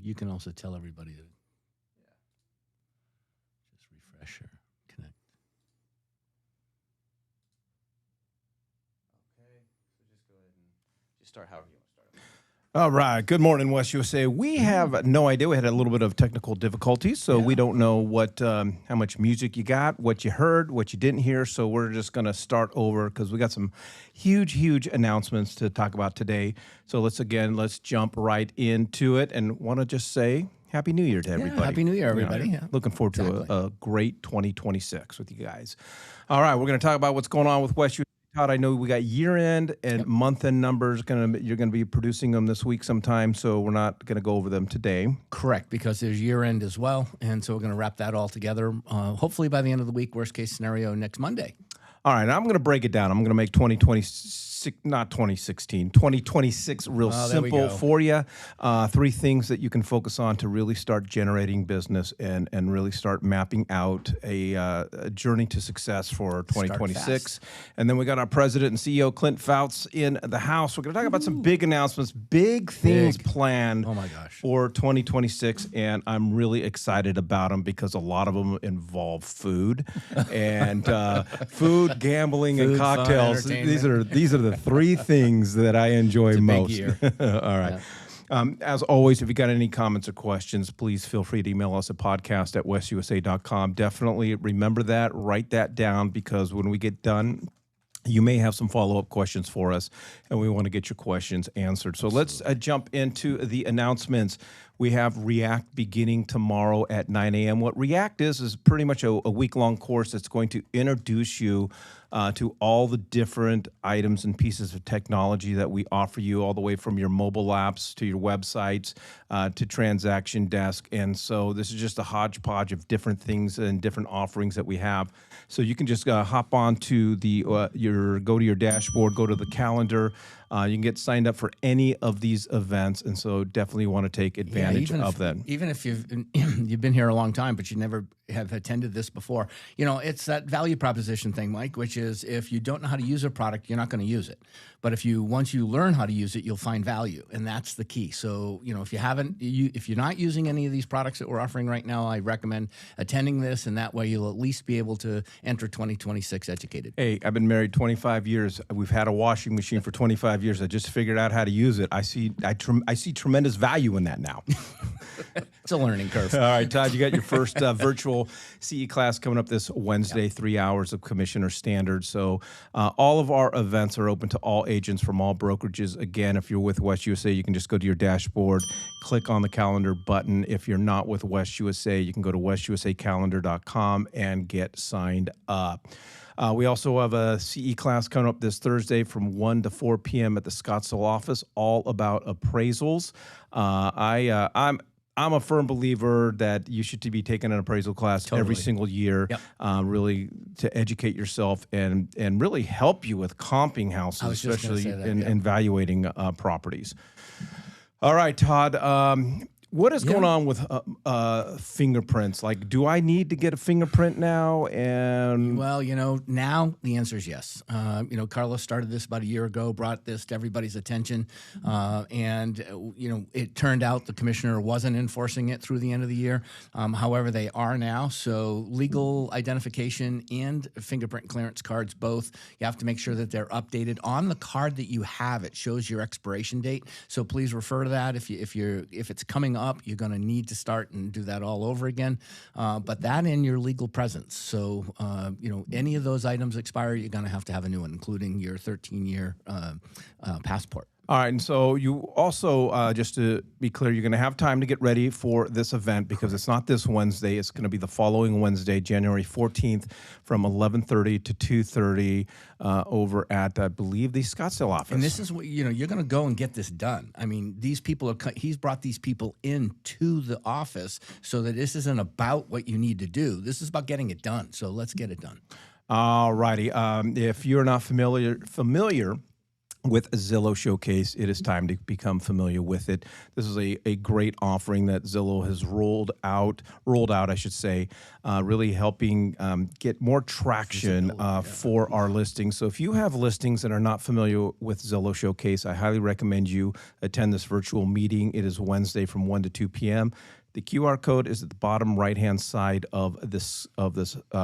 you can also tell everybody to just refresh or connect. Okay, so just go ahead and just start however you want to start. All right. Good morning, West USA. We have no idea. We had a little bit of technical difficulties, so we don't know what how much music you got, what you heard, what you didn't hear. So we're just going to start over because we got some huge announcements to talk about today. So let's jump right into it, and want to just say Happy New Year to everybody. Happy New Year, everybody. Yeah. Looking forward to a great 2026 with you guys. All right, we're going to talk about what's going on with West USA. Todd, I know we got year-end and month-end numbers. You're going to be producing them this week sometime, so we're not going to go over them today. Correct, because there's year-end as well, and so we're going to wrap that all together, hopefully by the end of the week, worst-case scenario, next Monday. All right, I'm going to break it down. I'm going to make 2026 real simple for you. 3 things that you can focus on to really start generating business and really start mapping out a journey to success for 2026. And then we got our president and CEO, Clint Fouts, in the house. We're going to talk about some big announcements, big things planned for 2026, and I'm really excited about them because a lot of them involve food and food, gambling, and cocktails. These are the 3 things that I enjoy most. All right. Yeah. As always, if you got any comments or questions, please feel free to email us at podcast@westusa.com. Definitely remember that. Write that down, because when we get done, you may have some follow-up questions for us, and we want to get your questions answered. So let's jump into the announcements. We have React beginning tomorrow at 9 a.m. What React is pretty much a week-long course that's going to introduce you to all the different items and pieces of technology that we offer you, all the way from your mobile apps to your websites to transaction desk. And so this is just a hodgepodge of different things and different offerings that we have. So you can just hop on to go to your dashboard, go to the calendar. You can get signed up for any of these events, and so definitely want to take advantage of that. Even if you've been here a long time, but you never have attended this before, it's that value proposition thing, Mike, which is if you don't know how to use a product, you're not going to use it. But once you learn how to use it, you'll find value, and that's the key. So if you're not using any of these products that we're offering right now, I recommend attending this, and that way you'll at least be able to enter 2026 educated. Hey, I've been married 25 years. We've had a washing machine for 25 years. I just figured out how to use it. I see tremendous value in that now. It's a learning curve. All right, Todd, you got your first virtual CE class coming up this Wednesday, 3 hours of commissioner standards. So all of our events are open to all agents from all brokerages. Again, if you're with West USA, you can just go to your dashboard, click on the calendar button. If you're not with West USA, you can go to westusacalendar.com and get signed up. We also have a CE class coming up this Thursday from 1 to 4 p.m. at the Scottsdale office, all about appraisals. I'm a firm believer that you should be taking an appraisal class every single year, really to educate yourself and really help you with comping houses, especially in evaluating properties. All right, Todd. What is going on with fingerprints? Like, do I need to get a fingerprint now? And well, now the answer is yes. Carlos started this about a year ago, brought this to everybody's attention, and it turned out the commissioner wasn't enforcing it through the end of the year. However, they are now. So legal identification and fingerprint clearance cards, both, you have to make sure that they're updated on the card that you have. It shows your expiration date. So please refer to that if it's coming up. You're going to need to start and do that all over again. But that in your legal presence. So, any of those items expire, you're going to have a new one, including your 13-year passport. All right, and so you also, just to be clear, you're going to have time to get ready for this event because it's not this Wednesday. It's going to be the following Wednesday, January 14th, from 11:30 to 2:30 over at, I believe, the Scottsdale office. And this is what, you're going to go and get this done. I mean, these people he's brought these people into the office so that this isn't about what you need to do. This is about getting it done. So let's get it done. All righty. If you're not familiar with Zillow Showcase, it is time to become familiar with it. This is a great offering that Zillow has rolled out, I should say, really helping get more traction for our listings. So if you have listings that are not familiar with Zillow Showcase, I highly recommend you attend this virtual meeting. It is Wednesday from 1 to 2 p.m. The QR code is at the bottom right-hand side of this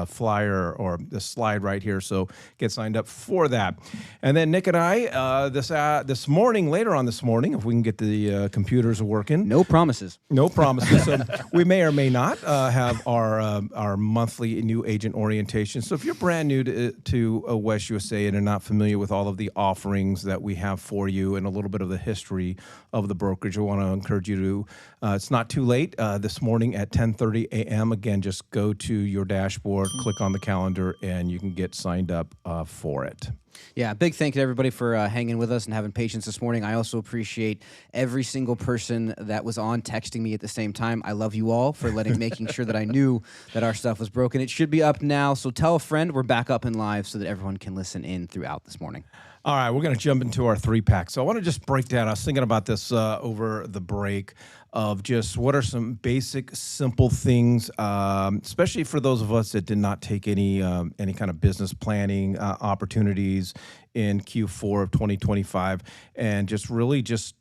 flyer or the slide right here. So get signed up for that. And then Nick and I, this morning, later on this morning, if we can get the computers working. No promises. No promises. So we may or may not have our monthly new agent orientation. So if you're brand new to West USA and are not familiar with all of the offerings that we have for you and a little bit of the history of the brokerage, I want to encourage you to, it's not too late. This morning at 10:30 a.m. Again, just go to your dashboard, click on the calendar, and you can get signed up for it. Yeah, big thank you to everybody for hanging with us and having patience this morning. I also appreciate every single person that was on texting me at the same time. I love you all for making sure that I knew that our stuff was broken. It should be up now, so tell a friend. We're back up and live so that everyone can listen in throughout this morning. All right, we're going to jump into our 3-pack. So I want to just break down. I was thinking about this over the break of just what are some basic, simple things, especially for those of us that did not take any kind of business planning opportunities in Q4 of 2025, and just really just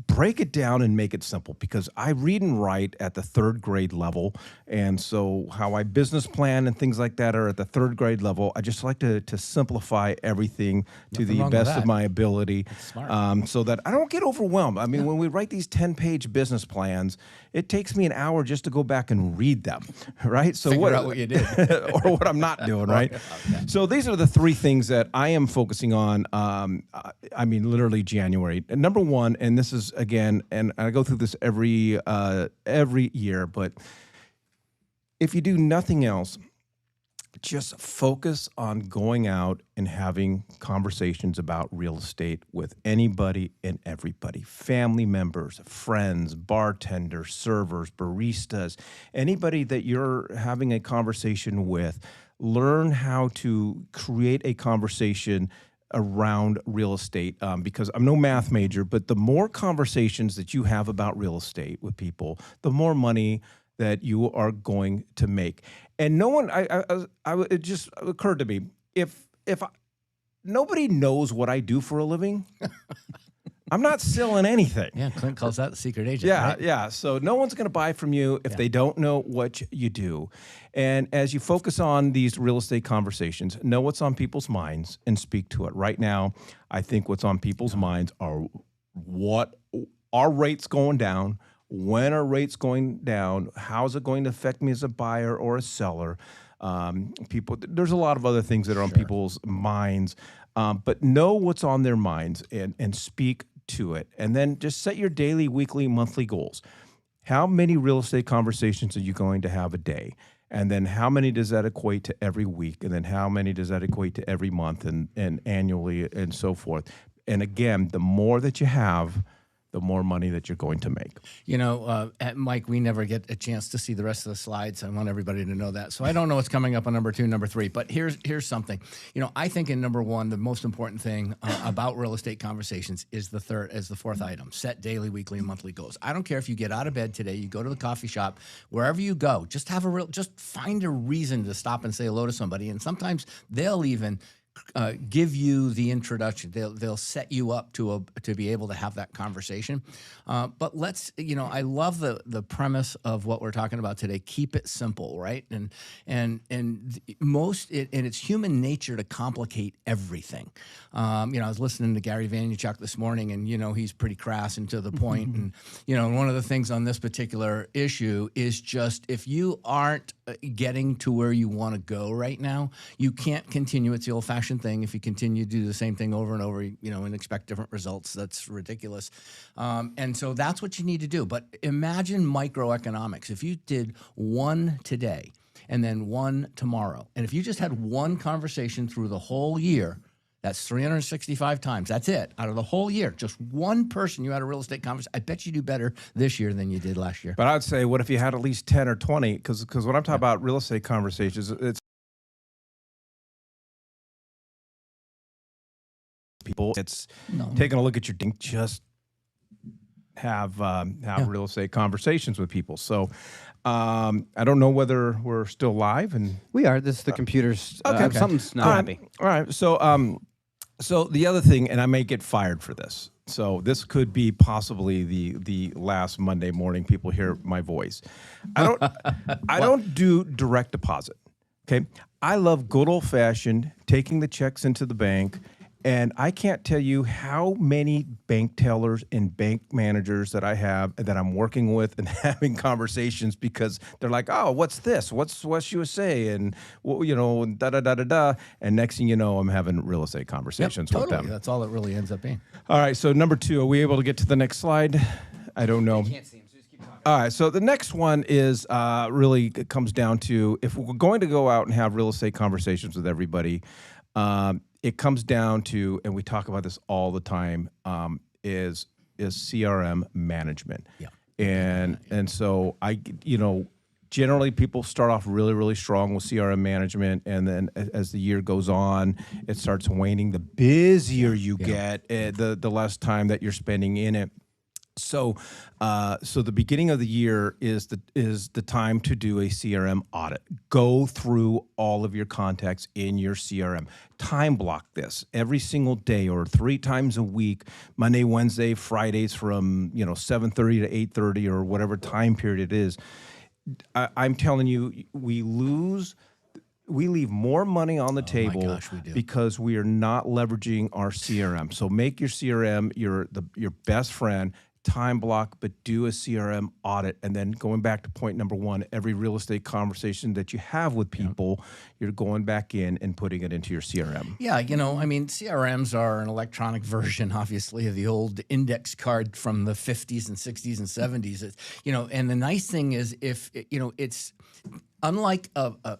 break it down and make it simple, because I read and write at the 3rd grade level. And so how I business plan and things like that are at the 3rd grade level. I just like to simplify everything to the best of my ability, so that I don't get overwhelmed. I mean, when we write these 10-page business plans, it takes me an hour just to go back and read them, right? So figure out what you did. or what I'm not doing, right? Okay. So these are the 3 things that I am focusing on, I mean, literally January. And number 1, and this is, again, and I go through this every year, but if you do nothing else, just focus on going out and having conversations about real estate with anybody and everybody, family members, friends, bartenders, servers, baristas, anybody that you're having a conversation with. Learn how to create a conversation around real estate, because I'm no math major, but the more conversations that you have about real estate with people, the more money that you are going to make. And no one, it just occurred to me, if nobody knows what I do for a living, I'm not selling anything. Yeah, Clint calls that the secret agent. Yeah, right? yeah. So no one's going to buy from you if they don't know what you do. And as you focus on these real estate conversations, know what's on people's minds and speak to it. Right now, I think what's on people's minds are, what are rates going down? When are rates going down? How is it going to affect me as a buyer or a seller? There's a lot of other things that are on people's minds, but know what's on their minds and speak to it. And then just set your daily, weekly, monthly goals. How many real estate conversations are you going to have a day? And then how many does that equate to every week? And then how many does that equate to every month and annually and so forth? And again, the more that you have, the more money that you're going to make. You know, Mike, we never get a chance to see the rest of the slides. I want everybody to know that. So I don't know what's coming up on number 2, number 3, but here's something. You know, I think in number 1, the most important thing about real estate conversations is the 4th item: set daily, weekly, and monthly goals. I don't care if you get out of bed today, you go to the coffee shop, wherever you go, just find a reason to stop and say hello to somebody. And sometimes they'll even give you the introduction. They'll set you up to be able to have that conversation. But I love the premise of what we're talking about today. Keep it simple, right? And it's human nature to complicate everything. I was listening to Gary Vaynerchuk this morning, and he's pretty crass and to the point. And one of the things on this particular issue is just, if you aren't getting to where you want to go right now, you can't continue. It's the old-fashioned thing. If you continue to do the same thing over and over, and expect different results, that's ridiculous. And so that's what you need to do. But imagine microeconomics. If you did 1 today and then 1 tomorrow, and if you just had 1 conversation through the whole year, that's 365 times. That's it. Out of the whole year, just 1 person you had a real estate conversation. I bet you do better this year than you did last year. But I'd say, what if you had at least 10 or 20? Because when I'm talking about real estate conversations, it's people. It's taking a look at your dink, just have real estate conversations with people. So I don't know whether we're still live, and We are. This is the computer's. Okay. Something's not happy. All right. So the other thing, and I may get fired for this. So this could be possibly the last Monday morning people hear my voice. I don't do direct deposit. Okay. I love good old fashioned taking the checks into the bank. And I can't tell you how many bank tellers and bank managers that I have that I'm working with and having conversations because they're like, oh, what's this? What's USA? And, da-da-da-da-da. And next thing you know, I'm having real estate conversations with them. That's all it really ends up being. All right, so number 2, are we able to get to the next slide? I don't know. I can't see him, so just keep talking. All right, so the next one is really it comes down to if we're going to go out and have real estate conversations with everybody, it comes down to, and we talk about this all the time, is CRM management. Yeah. And so generally people start off really, really strong with CRM management, and then as the year goes on, it starts waning. The busier you get, the less time that you're spending in it. So the beginning of the year is the time to do a CRM audit. Go through all of your contacts in your CRM. Time block this every single day or 3 times a week, Monday, Wednesday, Fridays from 7:30 to 8:30 or whatever time period it is. I'm telling you, we leave more money on the table because we are not leveraging our CRM. So make your CRM your best friend. Time block, but do a CRM audit. And then going back to point number 1, every real estate conversation that you have with people, you're going back in and putting it into your CRM. Yeah, CRMs are an electronic version, obviously, of the old index card from the 50s and 60s and 70s. And the nice thing is it's unlike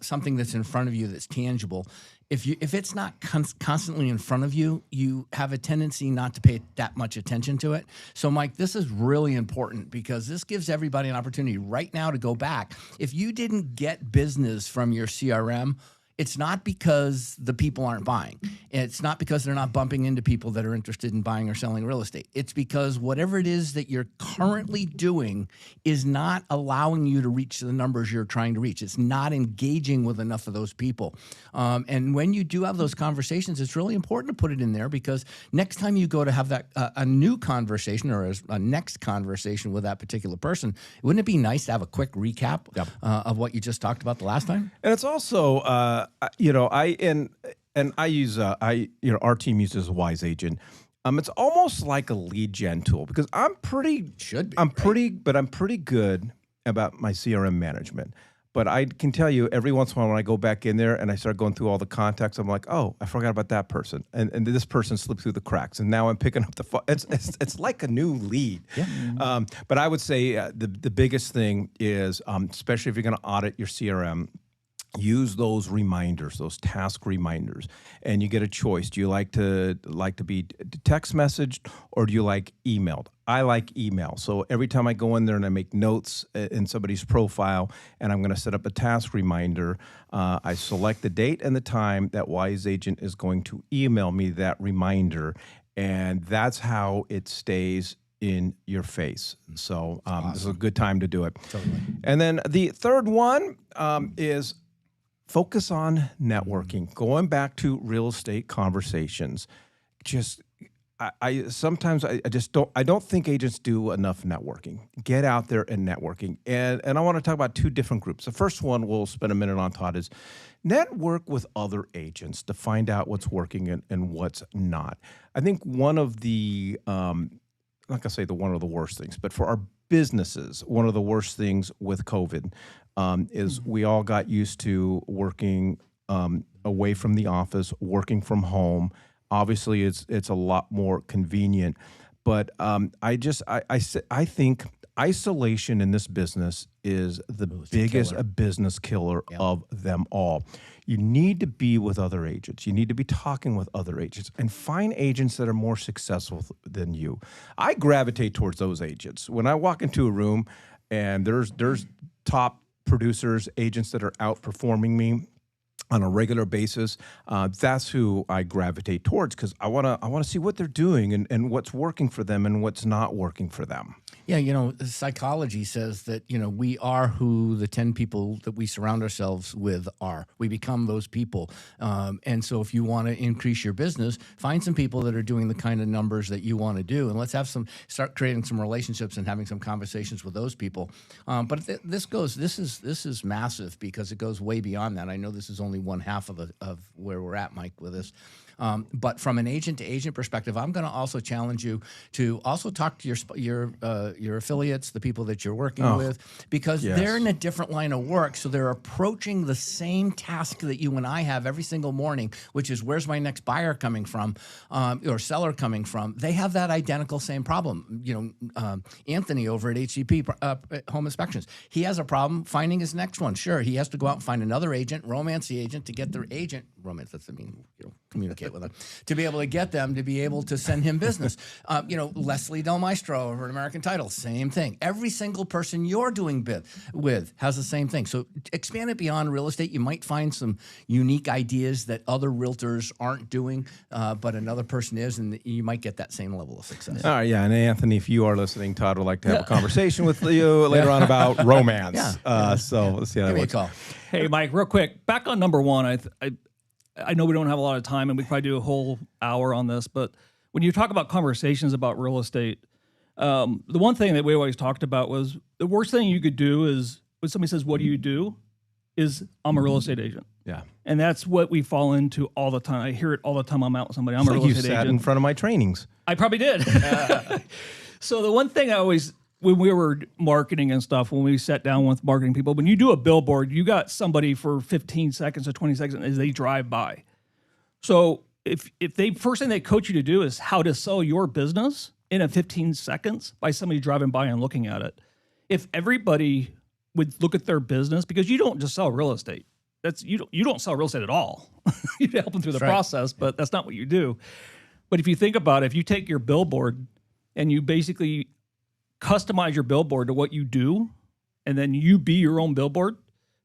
something that's in front of you that's tangible. If it's not constantly in front of you, you have a tendency not to pay that much attention to it. So, Mike, this is really important because this gives everybody an opportunity right now to go back. If you didn't get business from your CRM, it's not because the people aren't buying. It's not because they're not bumping into people that are interested in buying or selling real estate. It's because whatever it is that you're currently doing is not allowing you to reach the numbers you're trying to reach. It's not engaging with enough of those people. And when you do have those conversations, it's really important to put it in there because next time you go to have that a new conversation or a next conversation with that particular person, wouldn't it be nice to have a quick recap of what you just talked about the last time? And it's also I use our team uses Wise Agent. It's almost like a lead gen tool because I'm pretty good about my CRM management. But I can tell you every once in a while when I go back in there and I start going through all the contacts, I'm like, oh, I forgot about that person. And this person slipped through the cracks. And now I'm picking up the phone. It's like a new lead. Yeah. But I would say the biggest thing is, especially if you're going to audit your CRM, use those reminders, those task reminders, and you get a choice. Do you like to be text messaged or do you like emailed? I like email. So every time I go in there and I make notes in somebody's profile and I'm going to set up a task reminder, I select the date and the time that Wise Agent is going to email me that reminder, and that's how it stays in your face. So This is a good time to do it. Totally. And then the third one is focus on networking. Going back to real estate conversations, I sometimes don't think agents do enough networking. Get out there and networking. And I want to talk about 2 different groups. The first one we'll spend a minute on, Todd, is network with other agents to find out what's working and what's not. I think one of the I'm not gonna say one of the worst things, but for our businesses, one of the worst things with COVID is we all got used to working away from the office, working from home. Obviously, it's a lot more convenient, but I think isolation in this business is the biggest business killer of them all. You need to be with other agents. You need to be talking with other agents and find agents that are more successful than you. I gravitate towards those agents. When I walk into a room and there's top producers, agents that are outperforming me, on a regular basis, that's who I gravitate towards, because I want to see what they're doing and what's working for them and what's not working for them. Yeah, psychology says that, we are who the 10 people that we surround ourselves with are. We become those people. And so if you want to increase your business, find some people that are doing the kind of numbers that you want to do. And let's start creating some relationships and having some conversations with those people. But this is massive, because it goes way beyond that. I know this is only one half of where we're at, Mike, with this. But from an agent to agent perspective, I'm going to also challenge you to also talk to your affiliates, the people that you're working with, because they're in a different line of work. So they're approaching the same task that you and I have every single morning, which is, where's my next buyer coming from, or seller coming from? They have that identical same problem. Anthony over at HCP Home Inspections, he has a problem finding his next one. Sure, he has to go out and find another agent, romance the agent to get their agent. Romance, that's communicate with them, to be able to get them to be able to send him business. Leslie Del Maestro over at American Title, same thing. Every single person you're doing bid with has the same thing. So expand it beyond real estate. You might find some unique ideas that other realtors aren't doing, but another person is, and you might get that same level of success. All right, yeah. And Anthony, if you are listening, Todd would like to have a conversation with you later on about romance. So let's see how that Give me a works. call. Hey, Mike, real quick, back on number one, I know we don't have a lot of time, and we probably do a whole hour on this, but when you talk about conversations about real estate, the one thing that we always talked about was the worst thing you could do is when somebody says, "What do you do?" is, "I'm a real estate agent." Yeah. And that's what we fall into all the time. I hear it all the time. I'm out with somebody. I'm It's a like real you estate sat agent. in front of my trainings. I probably did. So the one thing I always, when we were marketing and stuff, when we sat down with marketing people, when you do a billboard, you got somebody for 15 seconds or 20 seconds as they drive by. So if they first thing they coach you to do is how to sell your business in a 15 seconds by somebody driving by and looking at it. If everybody would look at their business, because you don't just sell real estate. You don't sell real estate at all. You help them through the process, but that's not what you do. But if you think about it, if you take your billboard and you basically customize your billboard to what you do, and then you be your own billboard,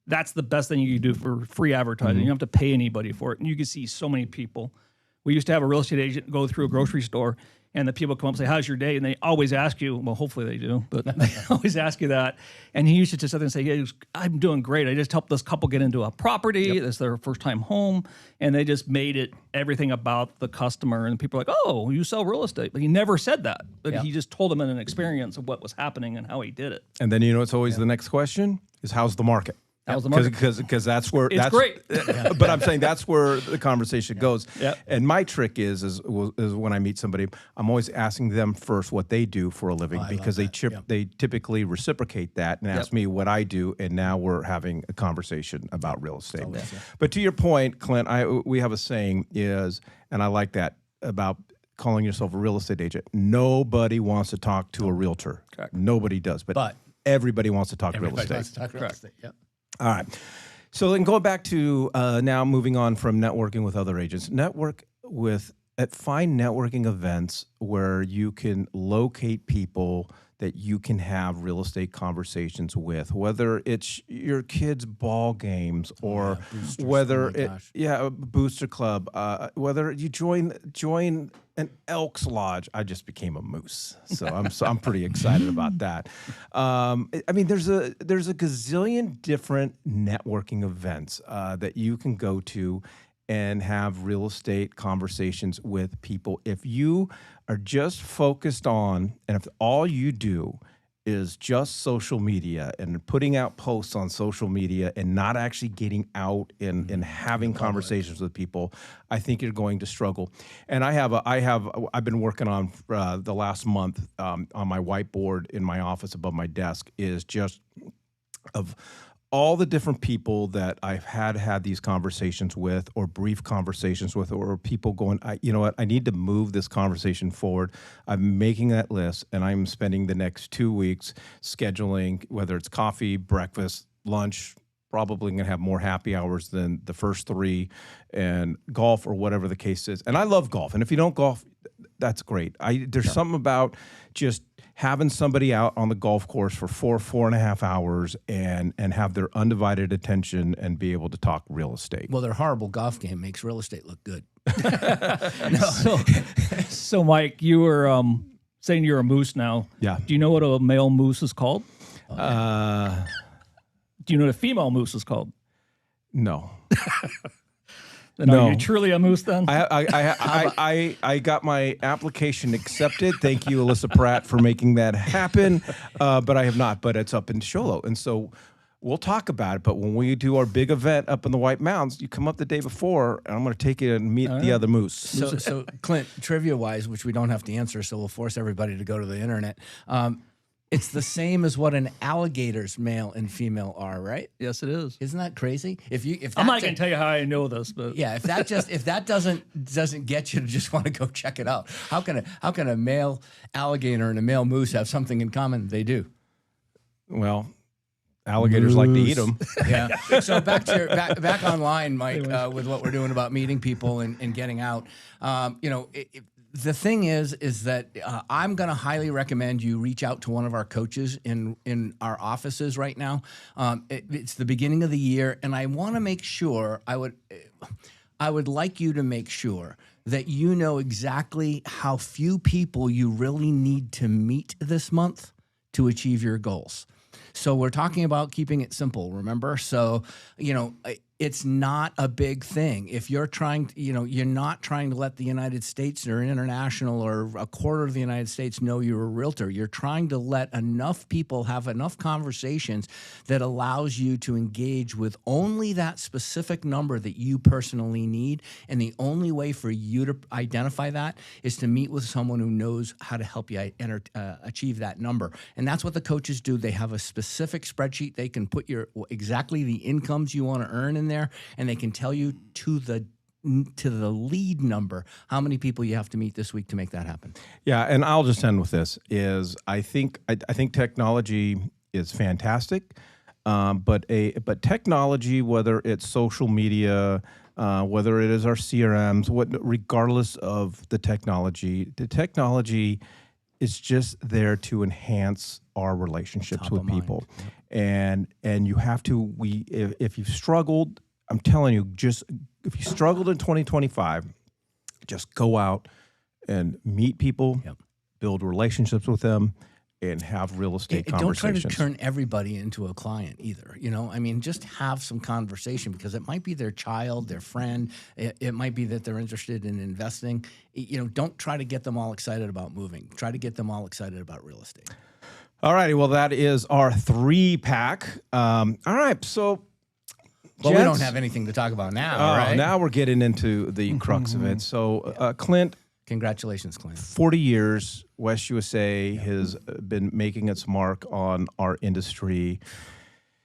that's the best thing you can do for free advertising. You don't have to pay anybody for it. And you can see so many people. We used to have a real estate agent go through a grocery store, and the people come up and say, "How's your day?" And they always ask you, well, hopefully they do, but they always ask you that. And he used to just sit there and say, "Yeah, I'm doing great. I just helped this couple get into a property. It's their first time home." And they just made it everything about the customer. And people are like, "Oh, you sell real estate." But he never said that. But he just told them in an experience of what was happening and how he did it. And then it's always the next question is, how's the market? How's the market? Because that's where It's great. But I'm saying that's where the conversation goes. Yep. And my trick is when I meet somebody, I'm always asking them first what they do for a living, because they typically reciprocate that and ask me what I do, and now we're having a conversation about real estate. But to your point, Clint, we have a saying is, and I like that about calling yourself a real estate agent. Nobody wants to talk to a realtor. Correct. Nobody does, but everybody wants to talk real estate. Wants to talk real estate. Yep. All right. So then going back to now moving on from networking with other agents, find networking events where you can locate people that you can have real estate conversations with, whether it's your kids' ball games or whether a booster club, whether you join an Elks Lodge. I just became a moose, so I'm pretty excited about that. I mean, there's a gazillion different networking events that you can go to and have real estate conversations with people. If you are just focused on, and if all you do is just social media and putting out posts on social media and not actually getting out and having conversations with people, I think you're going to struggle. And I've been working on the last month on my whiteboard in my office above my desk is just of all the different people that I've had these conversations with, or brief conversations with, or people going, you know what, I need to move this conversation forward. I'm making that list, and I'm spending the next 2 weeks scheduling, whether it's coffee, breakfast, lunch, probably going to have more happy hours than the first 3, and golf, or whatever the case is. And I love golf. And if you don't golf, that's great. There's something about just having somebody out on the golf course for 4.5 hours and have their undivided attention and be able to talk real estate. Well, their horrible golf game makes real estate look good. So Mike, you were saying you're a moose now. Yeah. Do you know what a male moose is called? Oh, Do you know what a female moose is called? No. Then No. Are you truly a moose then? I got my application accepted. Thank you, Alyssa Pratt, for making that happen. But I have not. But it's up in Sholo, and so we'll talk about it. But when we do our big event up in the White Mountains, you come up the day before, and I'm going to take you and meet the other moose. So Clint, trivia-wise, which we don't have to answer, so we'll force everybody to go to the internet. It's the same as what an alligator's male and female are, right? Yes, it is. Isn't that crazy? If I'm not going to tell you how I know this, but yeah, if that doesn't get you to just want to go check it out, how can a male alligator and a male moose have something in common? They do. Well, alligators like to eat them. Yeah. So back online, Mike, with what we're doing about meeting people and getting out. The thing is that I'm going to highly recommend you reach out to one of our coaches in our offices right now. It's the beginning of the year, and I want to make sure I would like you to make sure that you know exactly how few people you really need to meet this month to achieve your goals. So we're talking about keeping it simple, remember? So, it's not a big thing. If you're trying to, you're not trying to let the United States or international or a quarter of the United States know you're a realtor. You're trying to let enough people have enough conversations that allows you to engage with only that specific number that you personally need. And the only way for you to identify that is to meet with someone who knows how to help you achieve that number. And that's what the coaches do. They have a specific spreadsheet. They can put exactly the incomes you want to earn in there, and they can tell you to the lead number how many people you have to meet this week to make that happen. Yeah, and I'll just end with this: I think technology is fantastic, but technology, whether it's social media, whether it is our CRMs, regardless of the technology is just there to enhance our relationships Top with of mind. people. Yep. And you have to, if you've struggled, I'm telling you, if you struggled in 2025, just go out and meet people, Yep. build relationships with them, and have real estate conversations. Don't try to turn everybody into a client either. Just have some conversation, because it might be their child, their friend. It might be that they're interested in investing. Don't try to get them all excited about moving. Try to get them all excited about real estate. All righty. Well, that is our 3-pack. All right. So, well, we don't have anything to talk about now, right? Now we're getting into the crux of it. So, Clint, congratulations, Clint. 40 years, West USA has been making its mark on our industry.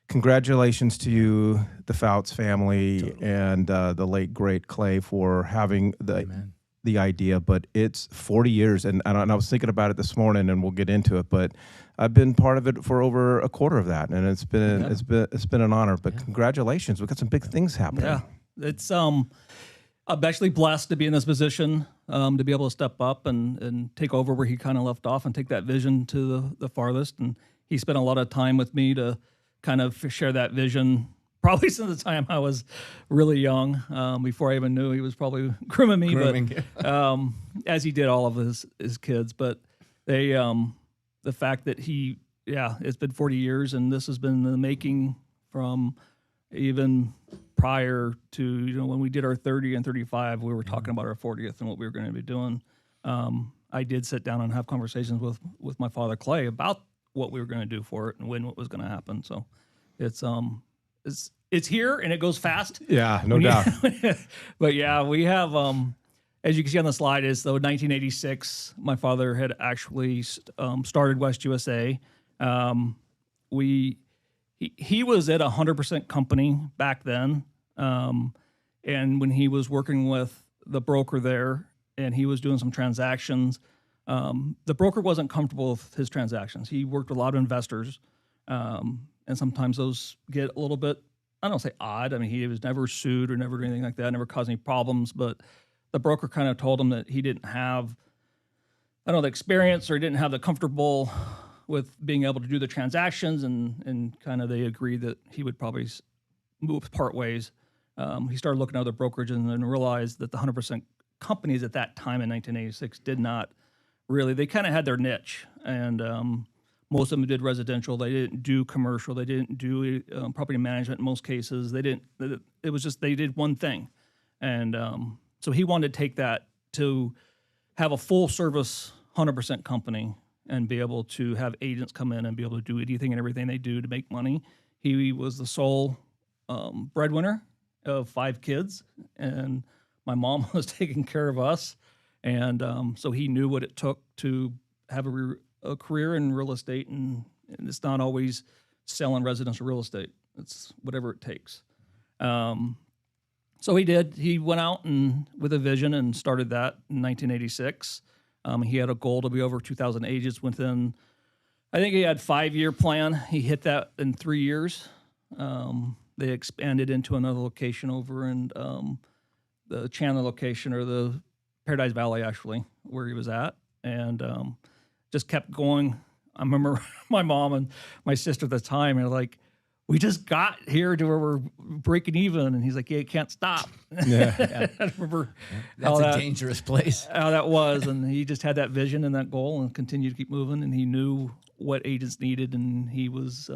Congratulations to you, the Fouts family, and the late, great Clay for having the idea. But it's 40 years, and I was thinking about it this morning, and we'll get into it, but I've been part of it for over a quarter of that, and it's been an honor. But congratulations, we've got some big things happening. Yeah, it's I'm actually blessed to be in this position, to be able to step up and take over where he kind of left off and take that vision to the farthest. And he spent a lot of time with me to kind of share that vision, probably since the time I was really young, before I even knew he was probably grooming me, but as he did all of his kids. But the fact that it's been 40 years, and this has been the making from even prior to, when we did our 30 and 35, we were talking about our 40th and what we were going to be doing. I did sit down and have conversations with my father, Clay, about what we were going to do for it and when what was going to happen. So it's here, and it goes fast. Yeah, no doubt. But yeah, we have, as you can see on the slide, is though 1986, my father had actually started West USA. He was at 100% company back then. And when he was working with the broker there and he was doing some transactions, the broker wasn't comfortable with his transactions. He worked with a lot of investors. And sometimes those get a little bit, I don't say odd. I mean, he was never sued or never did anything like that, never caused any problems. But the broker kind of told him that he didn't have I don't know, the experience, or didn't have the comfortable with being able to do the transactions, and kind of they agreed that he would probably move part ways. He started looking at other brokerages and then realized that the 100% companies at that time in 1986 did not really, they kind of had their niche, and most of them did residential. They didn't do commercial. They didn't do property management in most cases. They didn't, it was just, they did one thing. And so he wanted to take that to have a full service 100% company and be able to have agents come in and be able to do anything and everything they do to make money. He was the sole breadwinner of 5 kids, and my mom was taking care of us. And so he knew what it took to have a career in real estate, and it's not always selling residential real estate. It's whatever it takes. So he did. He went out and with a vision and started that in 1986. He had a goal to be over 2,000 agents within, I think he had 5-year plan. He hit that in 3 years. They expanded into another location over in the Chandler location, or the Paradise Valley, actually, where he was at, and just kept going. I remember my mom and my sister at the time, and like, we just got here to where we're breaking even, and he's like, "Yeah, you can't stop." Yeah. I remember That's a dangerous place. how that was, and he just had that vision and that goal, and continued to keep moving. And he knew what agents needed, and he was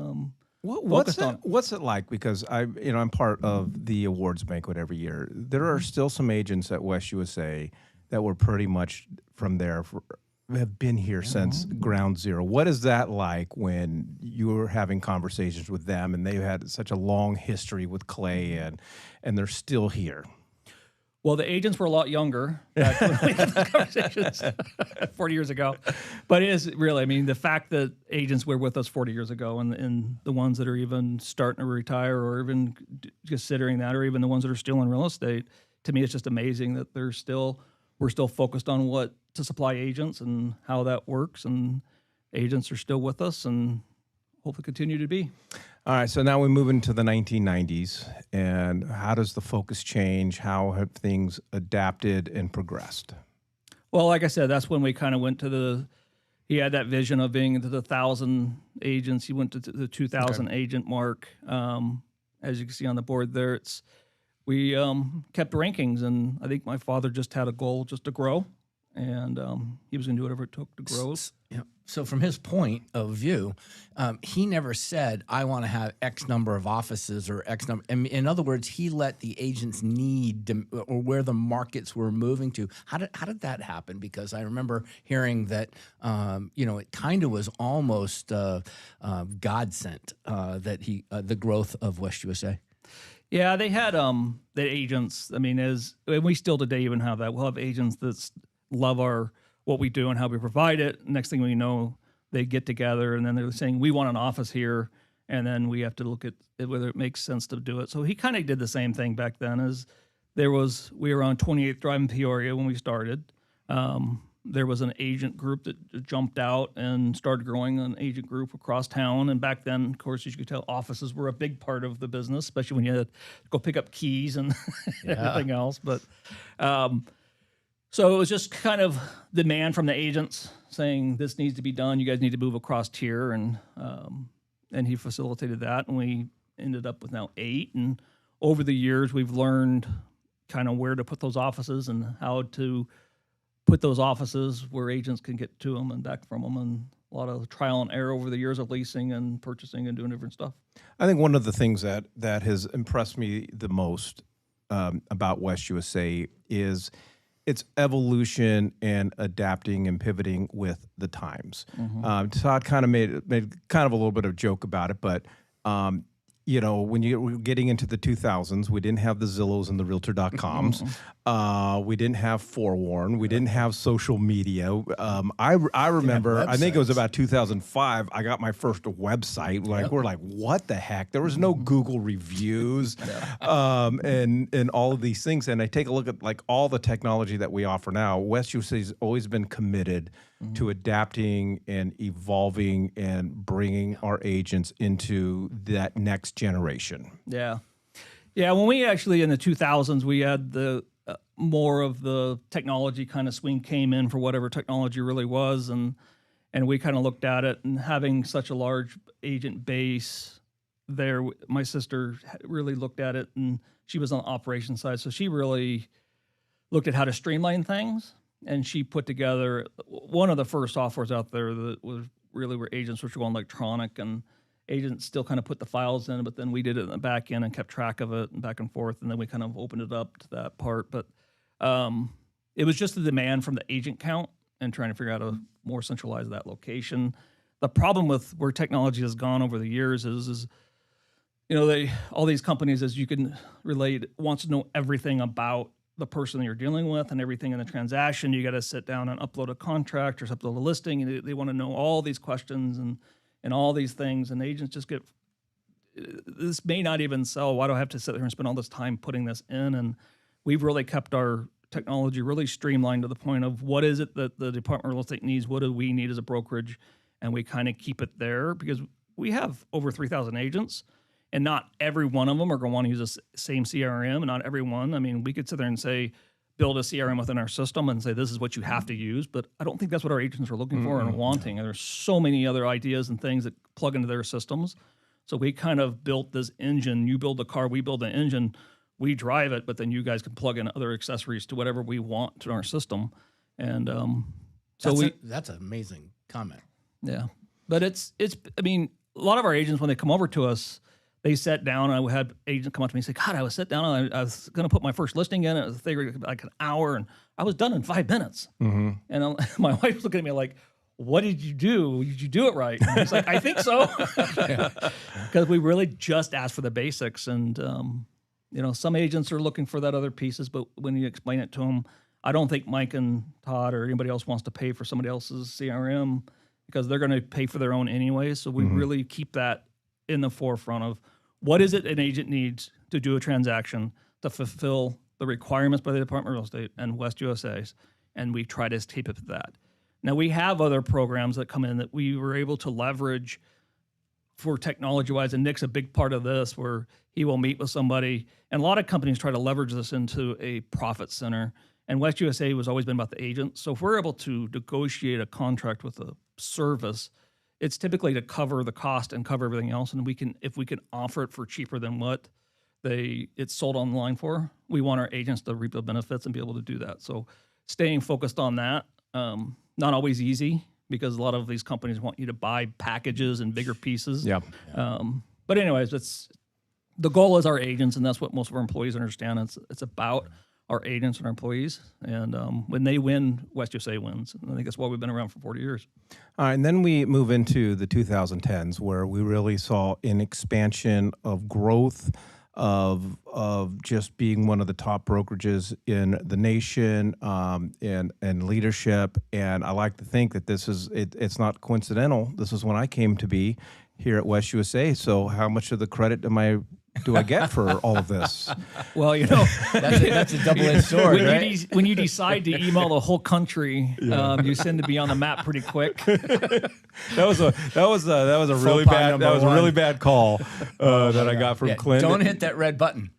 What's it like? Because I'm part of the awards banquet every year. There are still some agents at West USA that were pretty much from there have been here since ground zero. What is that like when you're having conversations with them and they've had such a long history with Clay and they're still here? Well, the agents were a lot younger back when we had the conversations 40 years ago. But it is really, I mean, the fact that agents were with us 40 years ago, and the ones that are even starting to retire, or even considering that, or even the ones that are still in real estate, to me, it's just amazing that we're still focused on what to supply agents and how that works. And agents are still with us and hopefully continue to be. All right, so now we move into the 1990s, and how does the focus change? How have things adapted and progressed? Well, like I said, that's when we kind of went to he had that vision of being into the 1,000 agents. He went to the 2,000 agent mark. As you can see on the board there, we kept rankings, and I think my father just had a goal just to grow, and he was going to do whatever it took to grow. Yeah. So from his point of view, he never said, I want to have X number of offices or X number. In other words, he let the agents or where the markets were moving to. How did that happen? Because I remember hearing that, it kind of was almost God sent that the growth of West USA. Yeah, they had the agents. I mean, and we still today even have that. We'll have agents that love what we do and how we provide it. Next thing we know, they get together and then they're saying, we want an office here. And then we have to look at whether it makes sense to do it. So he kind of did the same thing back then. We were on 28th Drive in Peoria when we started. There was an agent group that jumped out and started growing an agent group across town. And back then, of course, as you could tell, offices were a big part of the business, especially when you had to go pick up keys and everything else. But so it was just kind of demand from the agents saying, this needs to be done. You guys need to move across tier. And he facilitated that. And we ended up with now 8. And over the years, we've learned kind of where to put those offices and how to put those offices where agents can get to them and back from them. And a lot of trial and error over the years of leasing and purchasing and doing different stuff. I think one of the things that has impressed me the most about West USA is its evolution and adapting and pivoting with the times. Todd kind of made kind of a little bit of a joke about it, but when you were getting into the 2000s, we didn't have the Zillows and the Realtor.coms. We didn't have Forewarn. We didn't have social media. I remember, I think it was about 2005, I got my first website. We're like, what the heck? There was no Google reviews and all of these things. And I take a look at like all the technology that we offer now. West USA's always been committed to adapting and evolving and bringing our agents into that next generation. Yeah. Yeah, when we actually, in the 2000s, we had the more of the technology kind of swing came in for whatever technology really was, and we kind of looked at it, and having such a large agent base there, my sister really looked at it, and she was on the operations side, so she really looked at how to streamline things, and she put together one of the first softwares out there that was really where agents were going electronic, and agents still kind of put the files in, but then we did it in the back end and kept track of it and back and forth, and then we kind of opened it up to that part. But it was just the demand from the agent count and trying to figure out how to more centralize that location. The problem with where technology has gone over the years is all these companies, as you can relate, wants to know everything about the person that you're dealing with and everything in the transaction. You got to sit down and upload a contract or upload a listing, and they want to know all these questions and all these things, and agents just get, this may not even sell. Why do I have to sit there and spend all this time putting this in? And we've really kept our technology really streamlined to the point of what is it that the Department of Real Estate needs, what do we need as a brokerage, and we kind of keep it there because we have over 3,000 agents, and not every one of them are going to want to use the same CRM, and not everyone. I mean, we could sit there and say, build a CRM within our system and say, this is what you have to use, but I don't think that's what our agents are looking for and wanting. And there's so many other ideas and things that plug into their systems. So we kind of built this engine. You build the car, we build the engine, we drive it, but then you guys can plug in other accessories to whatever we want to our system. And that's an amazing comment. Yeah. But I mean, a lot of our agents, when they come over to us, they sat down, and I had agents come up to me and say, God, I was sat down, and I was going to put my first listing in. It was like an hour, and I was done in 5 minutes. Mm-hmm. And my wife was looking at me like, what did you do? Did you do it right? And I was like, I think so. Because we really just asked for the basics. And, some agents are looking for that other pieces, but when you explain it to them, I don't think Mike and Todd or anybody else wants to pay for somebody else's CRM because they're going to pay for their own anyway. So we really keep that in the forefront of what is it an agent needs to do a transaction to fulfill the requirements by the Department of Real Estate and West USA's, and we try to keep it to that. Now, we have other programs that come in that we were able to leverage for technology-wise, and Nick's a big part of this, where he will meet with somebody, and a lot of companies try to leverage this into a profit center, and West USA has always been about the agent. So if we're able to negotiate a contract with a service, it's typically to cover the cost and cover everything else. And if we can offer it for cheaper than what it's sold online for, we want our agents to reap the benefits and be able to do that. So staying focused on that, not always easy because a lot of these companies want you to buy packages and bigger pieces. Yeah. But anyways, the goal is our agents, and that's what most of our employees understand. It's about our agents and our employees. And when they win, West USA wins. And I think that's why we've been around for 40 years. All right, and then we move into the 2010s where we really saw an expansion of growth, of just being one of the top brokerages in the nation, and leadership. And I like to think that it's not coincidental. This is when I came to be here at West USA. So how much of the credit do I get for all of this? Well, that's a double-edged sword, right? When you decide to email the whole country, you tend to be on the map pretty quick. That was a really bad call that I got from Clint. Don't hit that red button.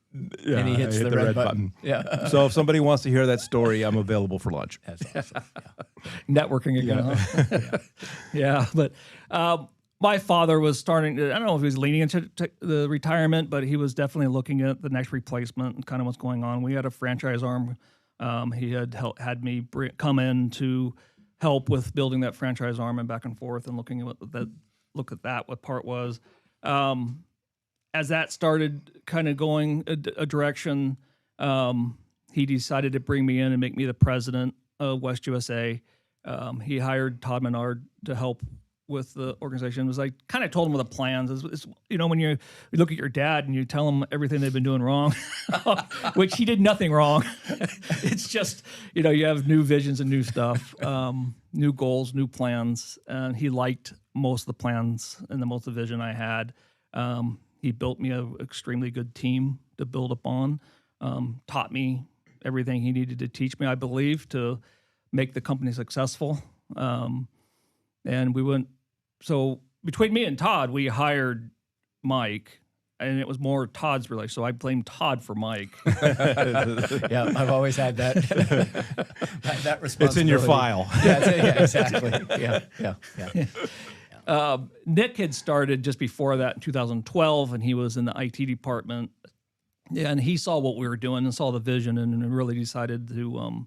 Yeah, and he hits the red button. Yeah. So if somebody wants to hear that story, I'm available for lunch. That's awesome. Networking again. Huh? Yeah, but my father was starting to, I don't know if he was leaning into the retirement, but he was definitely looking at the next replacement and kind of what's going on. We had a franchise arm. He had me come in to help with building that franchise arm and back and forth and looking at what part was. As that started kind of going a direction, he decided to bring me in and make me the president of West USA. He hired Todd Menard to help with the organization. It was like, kind of told him the plans. It's when you look at your dad and you tell him everything they've been doing wrong, which he did nothing wrong. It's just, you have new visions and new stuff, new goals, new plans. And he liked most of the plans and most of the vision I had. He built me an extremely good team to build upon, taught me everything he needed to teach me, I believe, to make the company successful. And so between me and Todd, we hired Mike and it was more Todd's relation. So I blamed Todd for Mike. Yeah, I've always had that that responsibility. It's in your file. Yeah, exactly. Yeah. Nick had started just before that in 2012, and he was in the IT department. Yeah, and he saw what we were doing and saw the vision, and really decided to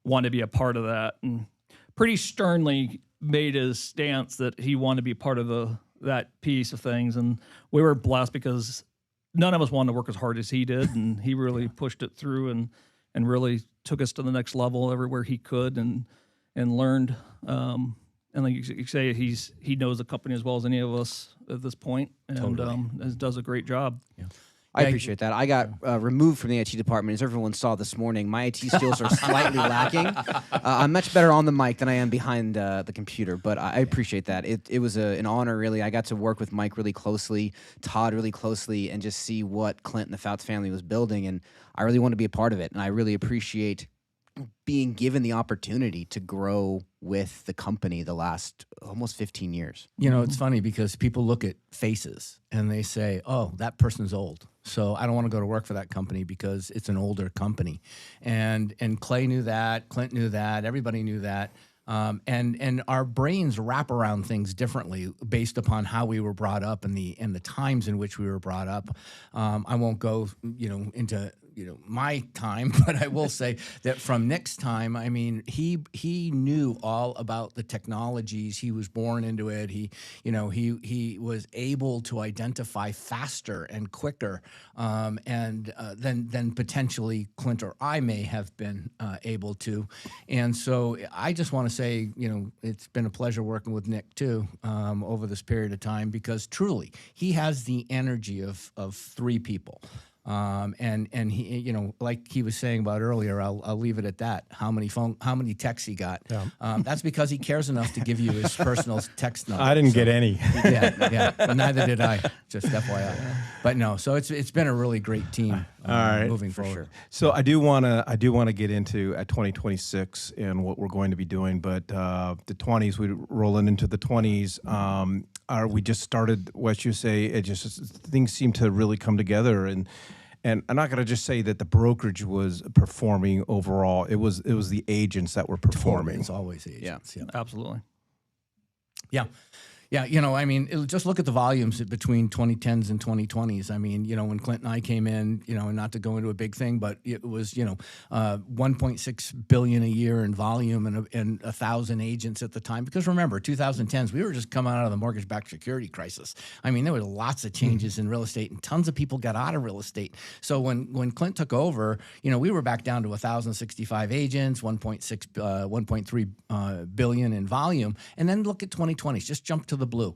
want to be a part of that, and pretty sternly made his stance that he wanted to be part of that piece of things. And we were blessed because none of us wanted to work as hard as he did, and he really pushed it through and really took us to the next level everywhere he could, and learned. And like you say, he knows the company as well as any of us at this point, and Totally. does a great job. Yeah. I appreciate that. I got removed from the IT department, as everyone saw this morning. My IT skills are slightly lacking. I'm much better on the mic than I am behind the computer, but I appreciate that. It was an honor, really. I got to work with Mike really closely, Todd really closely, and just see what Clint and the Fouts family was building, and I really want to be a part of it, and I really appreciate being given the opportunity to grow with the company the last almost 15 years. You know, it's funny because people look at faces and they say, oh, that person's old, so I don't want to go to work for that company because it's an older company. And Clay knew that, Clint knew that, everybody knew that. And our brains wrap around things differently based upon how we were brought up and the times in which we were brought up. I won't go, into my time, but I will say that from Nick's time, I mean, he knew all about the technologies. He was born into it. He was able to identify faster and quicker than potentially Clint or I may have been able to. And so I just want to say, it's been a pleasure working with Nick too over this period of time, because truly he has the energy of three people. And he, like he was saying about earlier, I'll leave it at that. How many texts he got? Yeah. That's because he cares enough to give you his personal text number. I didn't get any. Yeah. Well, neither did I. Just FYI. But no, so it's been a really great team. All right, moving forward. Sure. So I do want to get into 2026 and what we're going to be doing. But the 20s, we rolling into the 20s. We just started West USA. It just things seem to really come together, and I'm not going to just say that the brokerage was performing overall. It was the agents that were performing. It's always agents. Yeah. Absolutely. Yeah. Yeah, I mean, just look at the volumes between 2010s and 2020s. I mean, when Clint and I came in, and not to go into a big thing, but it was, 1.6 billion a year in volume and 1,000 agents at the time. Because remember, 2010s, we were just coming out of the mortgage-backed security crisis. I mean, there were lots of changes in real estate, and tons of people got out of real estate. So when Clint took over, we were back down to 1,065 agents, 1.3 billion in volume, and then look at 2020s. Just jump to the blue.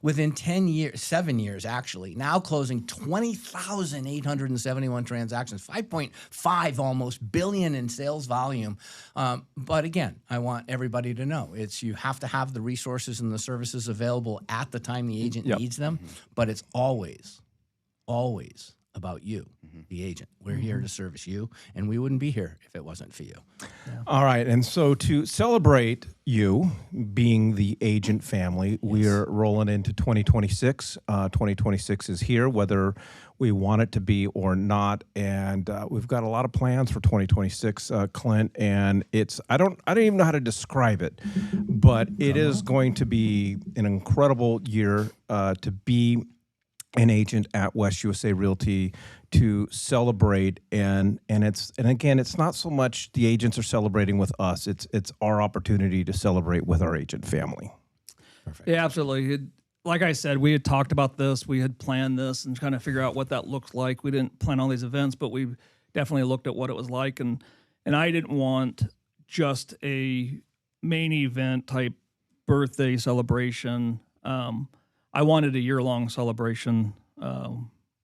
Within 7 years actually, now closing 20,871 transactions, 5.5 almost billion in sales volume. But again, I want everybody to know you have to have the resources and the services available at the time the agent needs them, but it's always about you, the agent. We're here to service you, and we wouldn't be here if it wasn't for you. Yeah. All right, and so to celebrate you being the agent family, we're rolling into 2026. 2026 is here, whether we want it to be or not, and we've got a lot of plans for 2026, Clint. And I don't even know how to describe it, but it is going to be an incredible year to be an agent at West USA Realty, to celebrate, and again, it's not so much the agents are celebrating with us; it's our opportunity to celebrate with our agent family. Perfect. Yeah, absolutely. Like I said, we had talked about this, we had planned this, and kind of figure out what that looks like. We didn't plan all these events, but we definitely looked at what it was like, and I didn't want just a main event type birthday celebration. I wanted a year-long celebration,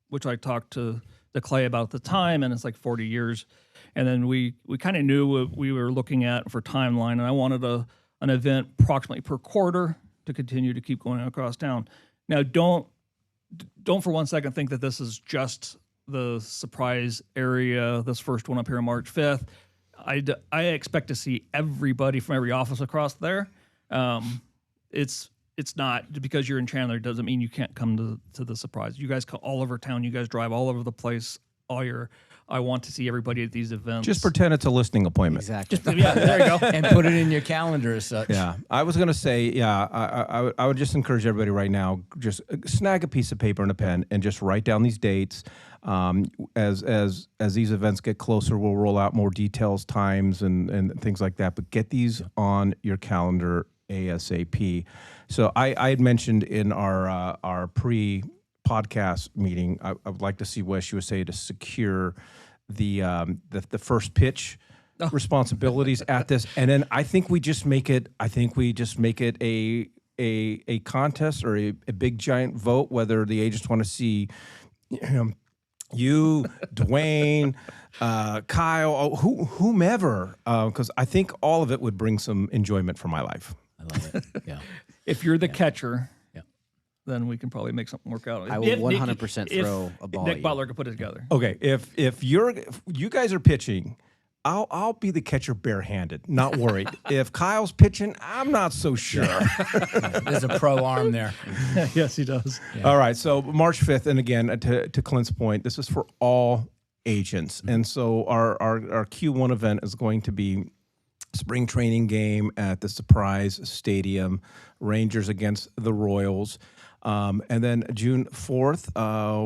which I talked to Clay about at the time, and it's like 40 years. And then we kind of knew what we were looking at for timeline, and I wanted an event approximately per quarter to continue to keep going across town. Now, don't for one second think that this is just the surprise area, this first one up here on March 5th. I expect to see everybody from every office across there. It's it's not because you're in Chandler doesn't mean you can't come to the surprise. You guys come all over town. You guys drive all over the place. I want to see everybody at these events. Just pretend it's a listening appointment. Exactly. Yeah, there you go. And put it in your calendar as such. Yeah, I was going to say, I would just encourage everybody right now, just snag a piece of paper and a pen and just write down these dates. As these events get closer, we'll roll out more details, times, and things like that. But get these on your calendar ASAP. So I had mentioned in our pre-podcast meeting, I would like to see West USA to secure the first pitch responsibilities at this, and then I think we just make it. A contest or a big giant vote, whether the agents want to see you, Dwayne, Kyle, whomever, because I think all of it would bring some enjoyment for my life. I love it. Yeah. If you're the catcher, then we can probably make something work out. I will 100% throw a ball. Nick Butler could put it together. Okay, if you guys are pitching, I'll be the catcher barehanded, not worried. If Kyle's pitching, I'm not so sure. There's a pro arm there. Yes, he does. Yeah. All right, so March 5th, and again, to Clint's point, this is for all agents. And so our Q1 event is going to be spring training game at the Surprise Stadium, Rangers against the Royals. And then June 4th,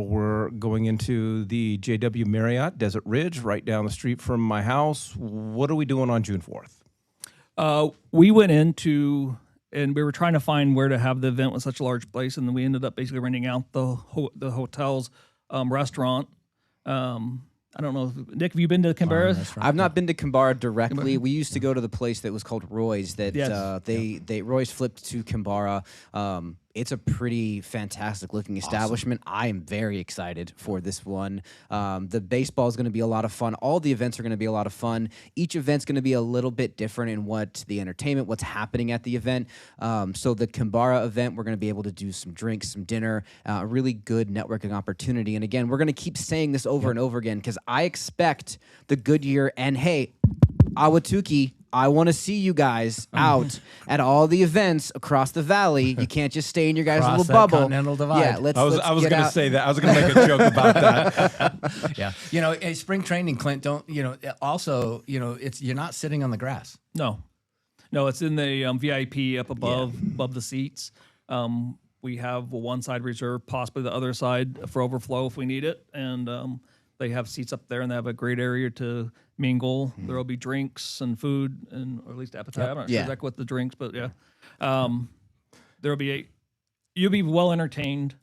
we're going into the JW Marriott Desert Ridge, right down the street from my house. What are we doing on June 4th? We went into, and we were trying to find where to have the event with such a large place, and then we ended up basically renting out the hotel's restaurant. I don't know, Nick, have you been to Canberra? I've not been to Canberra directly. We used to go to the place that was called Roy's. Roy's flipped to Canberra. It's a pretty fantastic looking establishment. Awesome. I am very excited for this one. The baseball is going to be a lot of fun. All the events are going to be a lot of fun. Each event's going to be a little bit different in what the entertainment, what's happening at the event. So the Canberra event, we're going to be able to do some drinks, some dinner, a really good networking opportunity. And again, we're going to keep saying this over and over again because I expect the Goodyear and, hey, Ahwatukee, I want to see you guys out at all the events across the valley. You can't just stay in your guys' little bubble. Continental divide. Yeah, I was going to say that. I was going to make a joke about that. Yeah, spring training, Clint. Also, you're not sitting on the grass. No, it's in the VIP up above the seats. We have one side reserved, possibly the other side for overflow if we need it, and they have seats up there, and they have a great area to mingle. There will be drinks and food, or at least appetite. I'm not sure exactly what the drinks, but there'll be you'll be well entertained.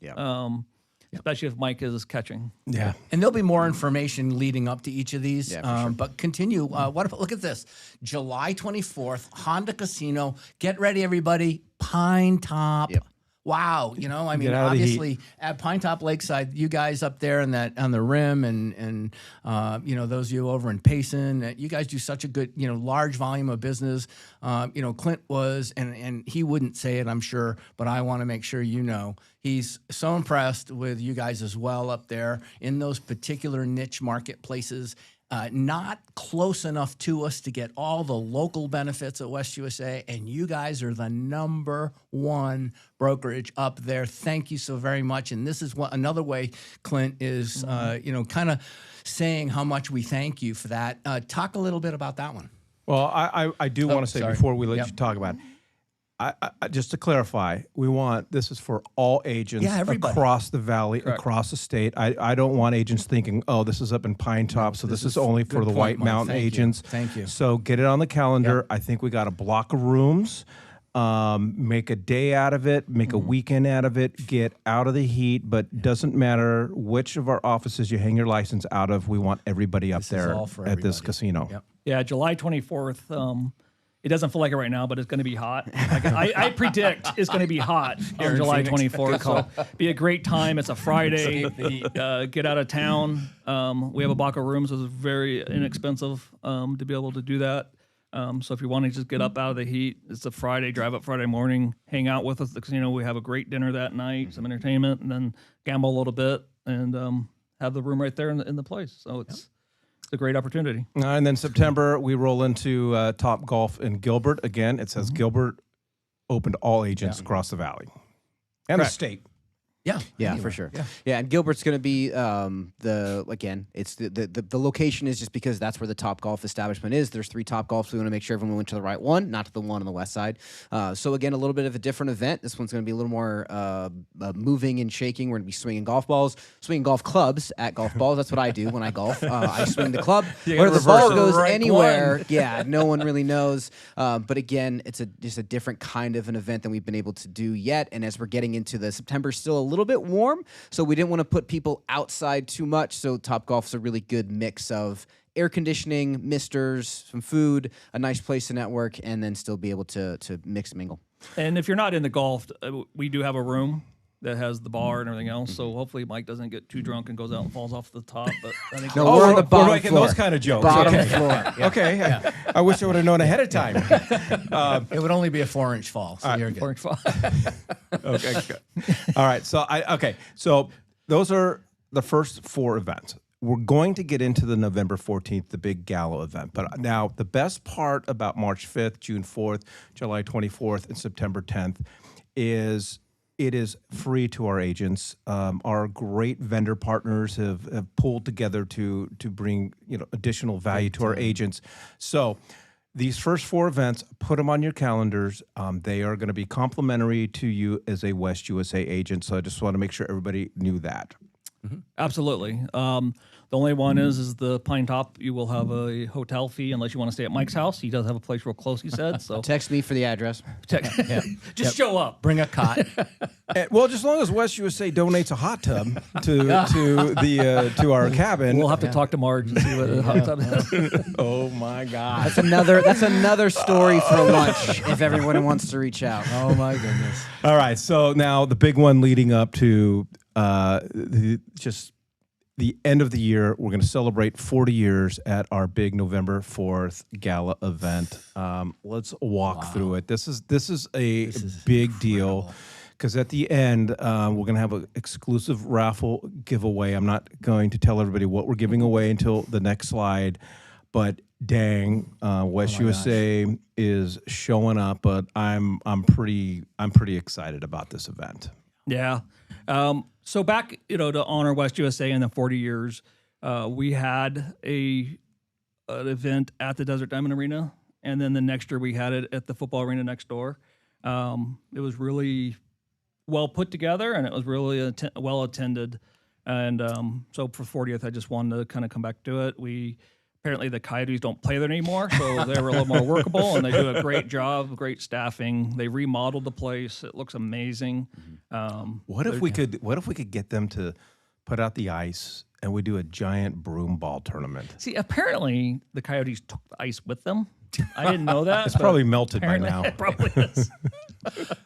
Especially if Mike is catching. Yeah, and there'll be more information leading up to each of these. Sure. But continue. Look at this, July 24th, Honda Casino. Get ready, everybody. Pine Top. Yep. Wow, obviously at Pine Top Lakeside, you guys up there on the rim, and those of you over in Payson, you guys do such a good, large volume of business. Clint was, and he wouldn't say it, I'm sure, but I want to make sure he's so impressed with you guys as well up there in those particular niche marketplaces. Not close enough to us to get all the local benefits at West USA, and you guys are the #1 brokerage up there. Thank you so very much. And this is another way Clint is, kind of saying how much we thank you for that. Talk a little bit about that one. Well, I do want to say before we let you talk about it, I just to clarify, this is for all agents across the valley, across the state. I don't want agents thinking, oh, this is up in Pine Top, so this is only for the White Mountain agents. Thank you. So get it on the calendar. Yep. I think we got a block of rooms. Make a day out of it, make a weekend out of it, get out of the heat, but doesn't matter which of our offices you hang your license out of, we want everybody up there at this casino. Yep. Yeah, July 24th. It doesn't feel like it right now, but it's going to be hot. I predict it's going to be hot on July 24th. So be a great time. It's a Friday. Get out of town. We have a block of rooms. It's very inexpensive to be able to do that. So if you want to just get up out of the heat, it's a Friday. Drive up Friday morning. Hang out with us at the casino. We have a great dinner that night, some entertainment, and then gamble a little bit and have the room right there in the place. So it's a great opportunity. And then September, we roll into Top Golf in Gilbert. Again, it says Gilbert open to all agents across the valley and the state. Yeah, Yeah, anywhere. for sure. Yeah, and Gilbert's going to be it's the location is just because that's where the Top Golf establishment is. There's 3 Top Golfs. We want to make sure everyone went to the right one, not to the one on the west side. So again, a little bit of a different event. This one's going to be a little more moving and shaking. We're going to be swinging golf balls, swinging golf clubs at golf balls. That's what I do when I golf. I swing the club. Where the ball goes anywhere, no one really knows. But again, it's just a different kind of an event than we've been able to do yet. And as we're getting into the September, still a little bit warm, so we didn't want to put people outside too much. So Top Golf's a really good mix of air conditioning, misters, some food, a nice place to network, and then still be able to mix and mingle. And if you're not into golf, we do have a room that has the bar and everything else. So hopefully Mike doesn't get too drunk and goes out and falls off the top. But I think No, we're on the bottom making floor. those kind of jokes. Bottom Okay. floor. Yeah. Okay. I wish I would have known ahead of time. It would only be a 4-inch fall, so you're good. Okay, good. All right. So those are the first 4 events. We're going to get into the November 14th, the big gala event. But now the best part about March 5th, June 4th, July 24th, and September 10th is it is free to our agents. Our great vendor partners have pulled together to bring additional value to our agents. So these first 4 events, put them on your calendars. They are going to be complimentary to you as a West USA agent. So I just want to make sure everybody knew that. Absolutely. The only one is the Pine Top. You will have a hotel fee unless you want to stay at Mike's house. He does have a place real close, he said. So Text me for the address. just show up. Bring a cot. Well, just as long as West USA donates a hot tub to our cabin. We'll have to talk to Marge and see what the hot tub is. Oh my God. That's another story for lunch if everyone wants to reach out. Oh my goodness. All right. So now the big one leading up to the end of the year, we're going to celebrate 40 years at our big November 4th gala event. Let's walk through it. This is a big deal because at the end, we're going to have an exclusive raffle giveaway. I'm not going to tell everybody what we're giving away until the next slide, but dang, West USA is showing up. But I'm pretty excited about this event. Yeah. So back, to honor West USA in the 40 years, we had an event at the Desert Diamond Arena, and then the next year we had it at the football arena next door. It was really well put together, and it was really well attended. And so for 40th, I just wanted to kind of come back to it. Apparently the Coyotes don't play there anymore, so they were a little more workable, and they do a great job, great staffing. They remodeled the place; it looks amazing. What if we could get them to put out the ice and we do a giant broom ball tournament? See, apparently the Coyotes took the ice with them. I didn't know that. It's probably melted by now. It probably is.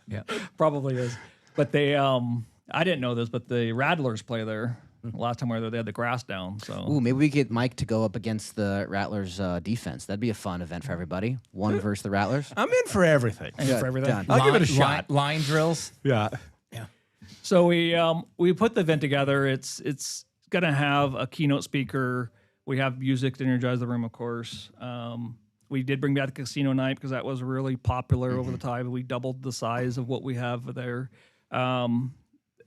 Yeah. Probably is. But they, I didn't know this, but the Rattlers play there. Last time we were there, they had the grass down. So, Ooh, maybe we get Mike to go up against the Rattlers defense. That'd be a fun event for everybody. One versus the Rattlers. I'm in for everything. Good, for everything. done. I'll give it a shot. Line drills. Yeah. So we put the event together. It's gonna have a keynote speaker. We have music to energize the room, of course. We did bring back the casino night because that was really popular over the time. We doubled the size of what we have there. And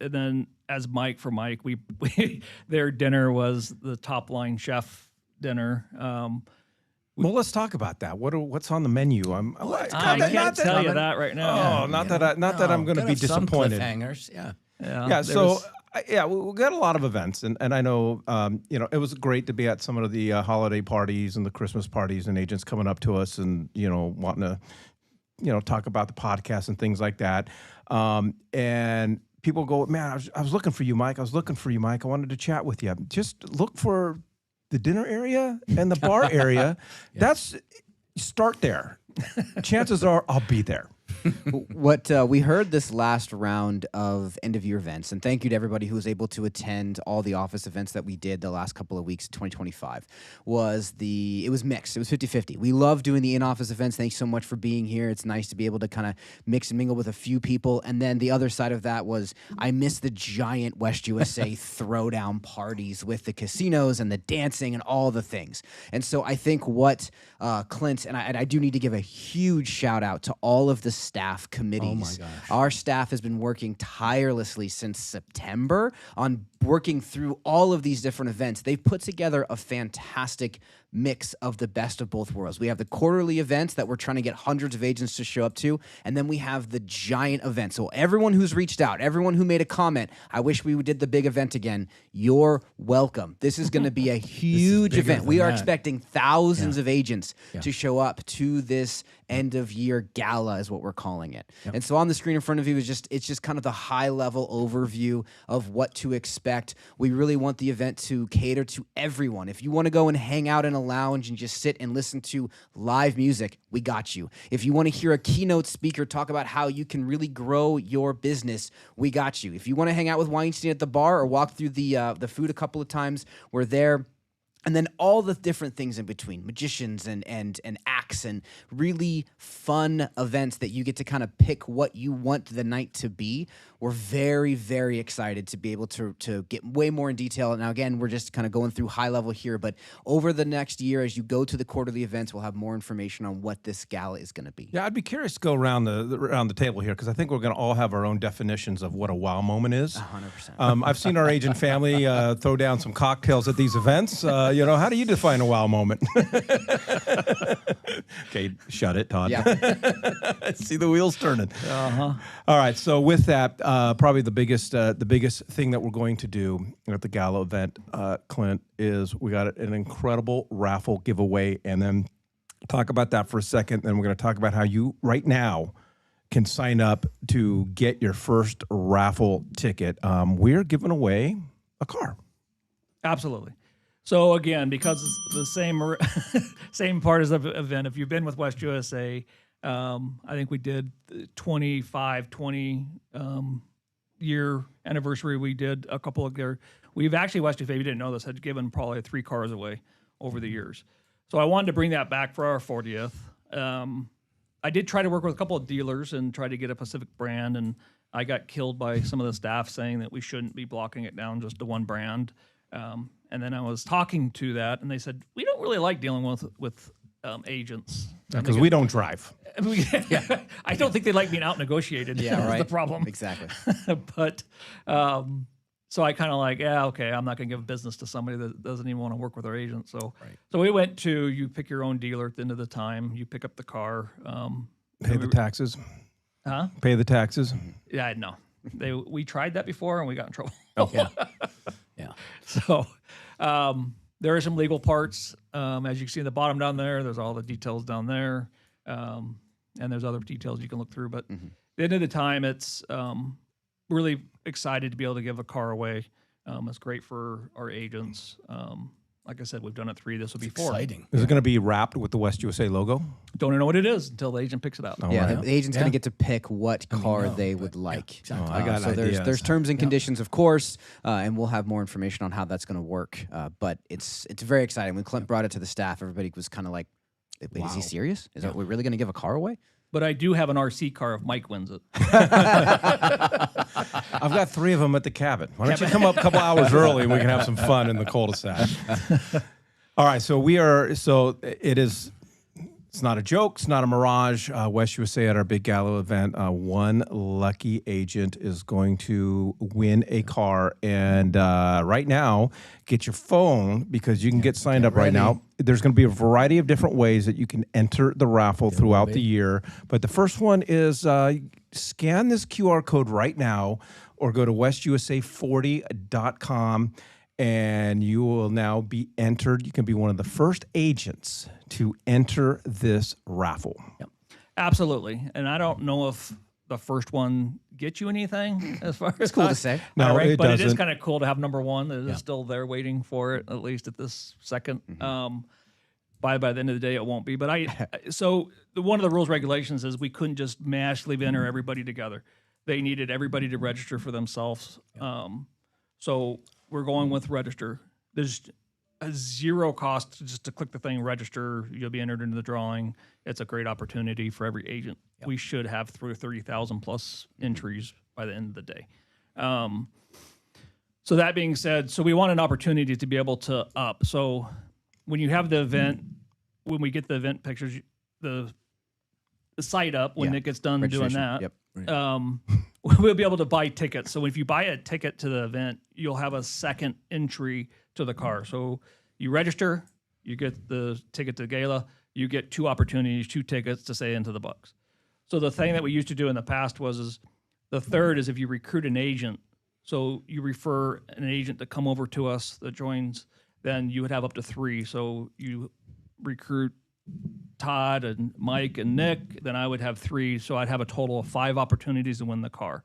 then as Mike, we their dinner was the top line chef dinner. Well, let's talk about that. What's on the menu? I can't tell you that right now. Oh, not that I'm going to be disappointed. Cliffhangers. Yeah. Yeah. So we got a lot of events, and I know it was great to be at some of the holiday parties and the Christmas parties, and agents coming up to us and wanting to talk about the podcast and things like that. And people go, man, I was looking for you, Mike. I wanted to chat with you. Just look for the dinner area and the bar area. Start there. Chances are I'll be there. What we heard this last round of end-of-year events, and thank you to everybody who was able to attend all the office events that we did the last couple of weeks of 2025, it was mixed. It was 50-50. We love doing the in-office events. Thanks so much for being here. It's nice to be able to kind of mix and mingle with a few people. And then the other side of that was I miss the giant West USA throwdown parties with the casinos and the dancing and all the things. And so I think what Clint, and I do need to give a huge shout out to all of the staff committees. Oh my gosh. Our staff has been working tirelessly since September on working through all of these different events. They've put together a fantastic mix of the best of both worlds. We have the quarterly events that we're trying to get hundreds of agents to show up to, and then we have the giant event. So everyone who's reached out, everyone who made a comment, I wish we did the big event again, you're welcome. This is going to be a huge event. We are expecting thousands of agents to show up to this end of year gala is what we're calling it. And so on the screen in front of you is it's just kind of the high level overview of what to expect. We really want the event to cater to everyone. If you want to go and hang out in a lounge and just sit and listen to live music, we got you. If you want to hear a keynote speaker talk about how you can really grow your business, we got you. If you want to hang out with Weinstein at the bar or walk through the food a couple of times, we're there. And then all the different things in between, magicians and acts and really fun events that you get to kind of pick what you want the night to be. We're very, very excited to be able to get way more in detail. Now, again, we're just kind of going through high level here, but over the next year, as you go to the quarterly events, we'll have more information on what this gala is going to be. Yeah, I'd be curious to go around the table here because I think we're going to all have our own definitions of what a wow moment is. 100%. I've seen our agent family throw down some cocktails at these events. How do you define a wow moment? Okay, shut it, Todd. Yeah. See the wheels turning. All right, so with that, probably the biggest thing that we're going to do at the gala event, Clint, is we got an incredible raffle giveaway, and then talk about that for a second. Then we're going to talk about how you right now can sign up to get your first raffle ticket. We're giving away a car. Absolutely. So again, because it's the same part as the event, if you've been with West USA, I think we did 20 year anniversary. We did a couple of their. We've actually, West USA, if you didn't know this, had given probably 3 cars away over the years. So I wanted to bring that back for our 40th. I did try to work with a couple of dealers and try to get a Pacific brand, and I got killed by some of the staff saying that we shouldn't be blocking it down just to one brand. And then I was talking to that, and they said, we don't really like dealing with agents. Because we don't drive. I don't think they like being out negotiated. Yeah, right. The problem. Exactly. But so I kind of like, okay, I'm not going to give business to somebody that doesn't even want to work with our agent. So, so we went to, you pick your own dealer at the end of the time. You pick up the car. Pay the taxes. Huh? Pay the taxes. Yeah, no. We tried that before, and we got in trouble. Oh, yeah. So there are some legal parts. As you can see in the bottom down there's all the details down there. And there's other details you can look through. But at the end of the time, it's really excited to be able to give a car away. It's great for our agents. Like I said, we've done it 3. This will be 4. Exciting. Is it going to be wrapped with the West USA logo? Don't know what it is until the agent picks it out. Yeah, the agent's going to get to pick what car they would like. Exactly. I got so there's terms and conditions, of course, and we'll have more information on how that's going to work. But it's very exciting. When Clint brought it to the staff, everybody was kind of like, "Is he serious? Are we really going to give a car away?" But I do have an RC car if Mike wins it. I've got 3 of them at the cabin. Why don't you come up a couple hours early and we can have some fun in the cul-de-sac? All right, it's not a joke. It's not a mirage. West USA at our big gala event, one lucky agent is going to win a car. And right now, get your phone because you can get signed up right now. There's going to be a variety of different ways that you can enter the raffle throughout the year. But the first one is scan this QR code right now or go to westusa40.com. And you will now be entered. You can be one of the first agents to enter this raffle. Yep. Absolutely. And I don't know if the first one gets you anything as far as... It's cool to say. No, right, it but doesn't. it is kind of cool to have number 1 that is still there waiting for it, at least at this second. By the end of the day, it won't be. But one of the rules regulations is we couldn't just massively enter everybody together. They needed everybody to register for themselves. So we're going with register. There's a 0 cost just to click the thing, register. You'll be entered into the drawing. It's a great opportunity for every agent. We should have through 30,000 plus entries by the end of the day. So that being said, we want an opportunity to be able to up. So when you have the event, when we get the event pictures, the the site up when it gets done doing that. Yep. We'll be able to buy tickets. So if you buy a ticket to the event, you'll have a second entry to the car. So you register, you get the ticket to the gala, you get 2 opportunities, 2 tickets to say into the books. So the thing that we used to do in the past is the third is if you recruit an agent. So you refer an agent to come over to us that joins, then you would have up to 3. So you recruit Todd and Mike and Nick, then I would have 3. So I'd have a total of 5 opportunities to win the car.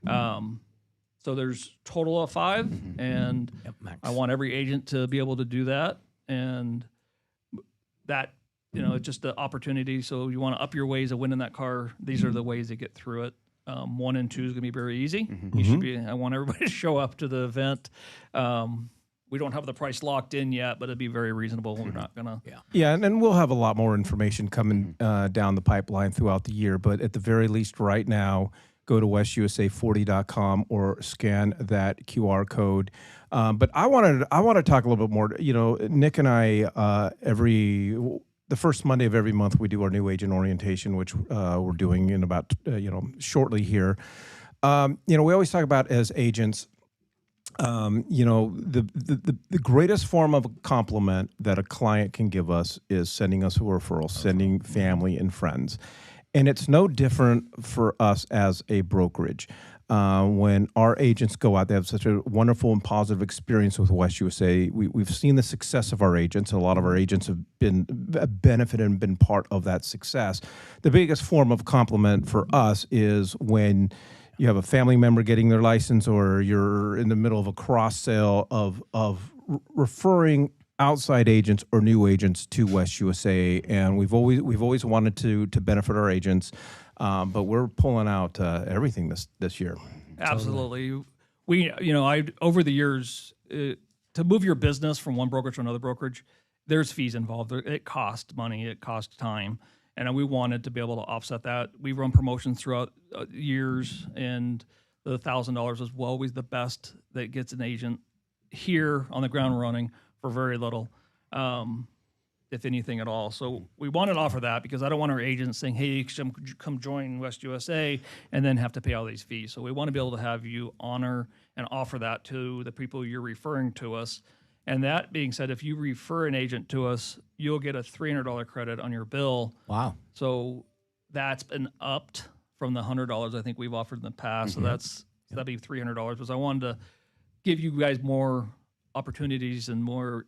So there's total of 5, and I want every agent to be able to do that. And that, it's just the opportunity. So you want to up your ways of winning that car. These are the ways to get through it. 1 and 2 is going to be very easy. You should be. I want everybody to show up to the event. We don't have the price locked in yet, but it'd be very reasonable. We're not gonna. Yeah, and we'll have a lot more information coming down the pipeline throughout the year. But at the very least, right now, go to westusa40.com or scan that QR code. But I want to talk a little bit more. Nick and I the first Monday of every month we do our new agent orientation, which we're doing in about shortly here. We always talk about as agents. The greatest form of a compliment that a client can give us is sending us a referral, sending family and friends. And it's no different for us as a brokerage. When our agents go out, they have such a wonderful and positive experience with West USA. We've seen the success of our agents. A lot of our agents have been benefited and been part of that success. The biggest form of compliment for us is when you have a family member getting their license, or you're in the middle of a cross sale of referring outside agents or new agents to West USA. And we've always wanted to benefit our agents, but we're pulling out everything this year. Absolutely. We over the years to move your business from one brokerage to another brokerage, there's fees involved. It costs money. It costs time. And we wanted to be able to offset that. We run promotions throughout years, and the $1,000 is always the best that gets an agent here on the ground running for very little, if anything at all. So we wanted to offer that because I don't want our agents saying, hey, come join West USA, and then have to pay all these fees. So we want to be able to have you honor and offer that to the people you're referring to us. And that being said, if you refer an agent to us, you'll get a $300 credit on your bill. Wow. So that's been upped from the $100 I think we've offered in the past. So that'd be $300. Because I wanted to give you guys more opportunities and more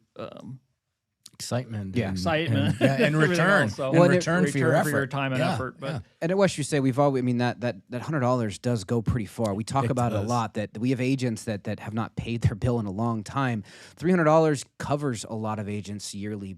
excitement. Excitement. And return. Return for your effort. For your time and effort. But And at West USA, we've always, that $100 does go pretty far. We talk about it a lot, that we have agents that have not paid their bill in a long time. $300 covers a lot of agents' yearly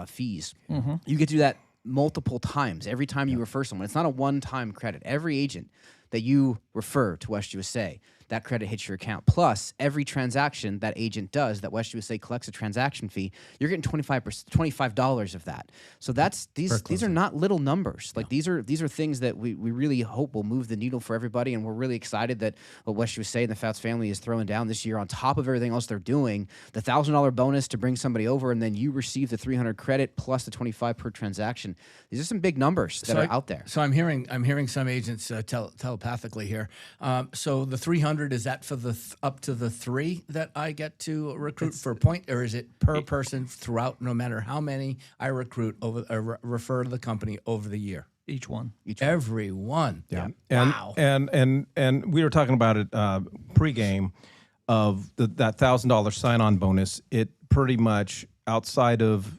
fees. You get to do that multiple times. Every time you refer someone, it's not a one-time credit. Every agent that you refer to West USA, that credit hits your account. Plus, every transaction that agent does, that West USA collects a transaction fee, you're getting $25 of that. So these are not little numbers. Like these are things that we really hope will move the needle for everybody, and we're really excited that what West USA and the Fouts family is throwing down this year on top of everything else they're doing. The $1,000 bonus to bring somebody over, and then you receive the $300 credit plus the $25 per transaction. These are some big numbers that are out there. So I'm hearing some agents telepathically here. So the 300, is that for the up to the 3 that I get to recruit for point, or is it per person throughout? No matter how many I recruit refer to the company over the year. Each one. Every one. Yeah. Wow. And we were talking about it pregame of that $1,000 sign-on bonus. It pretty much outside of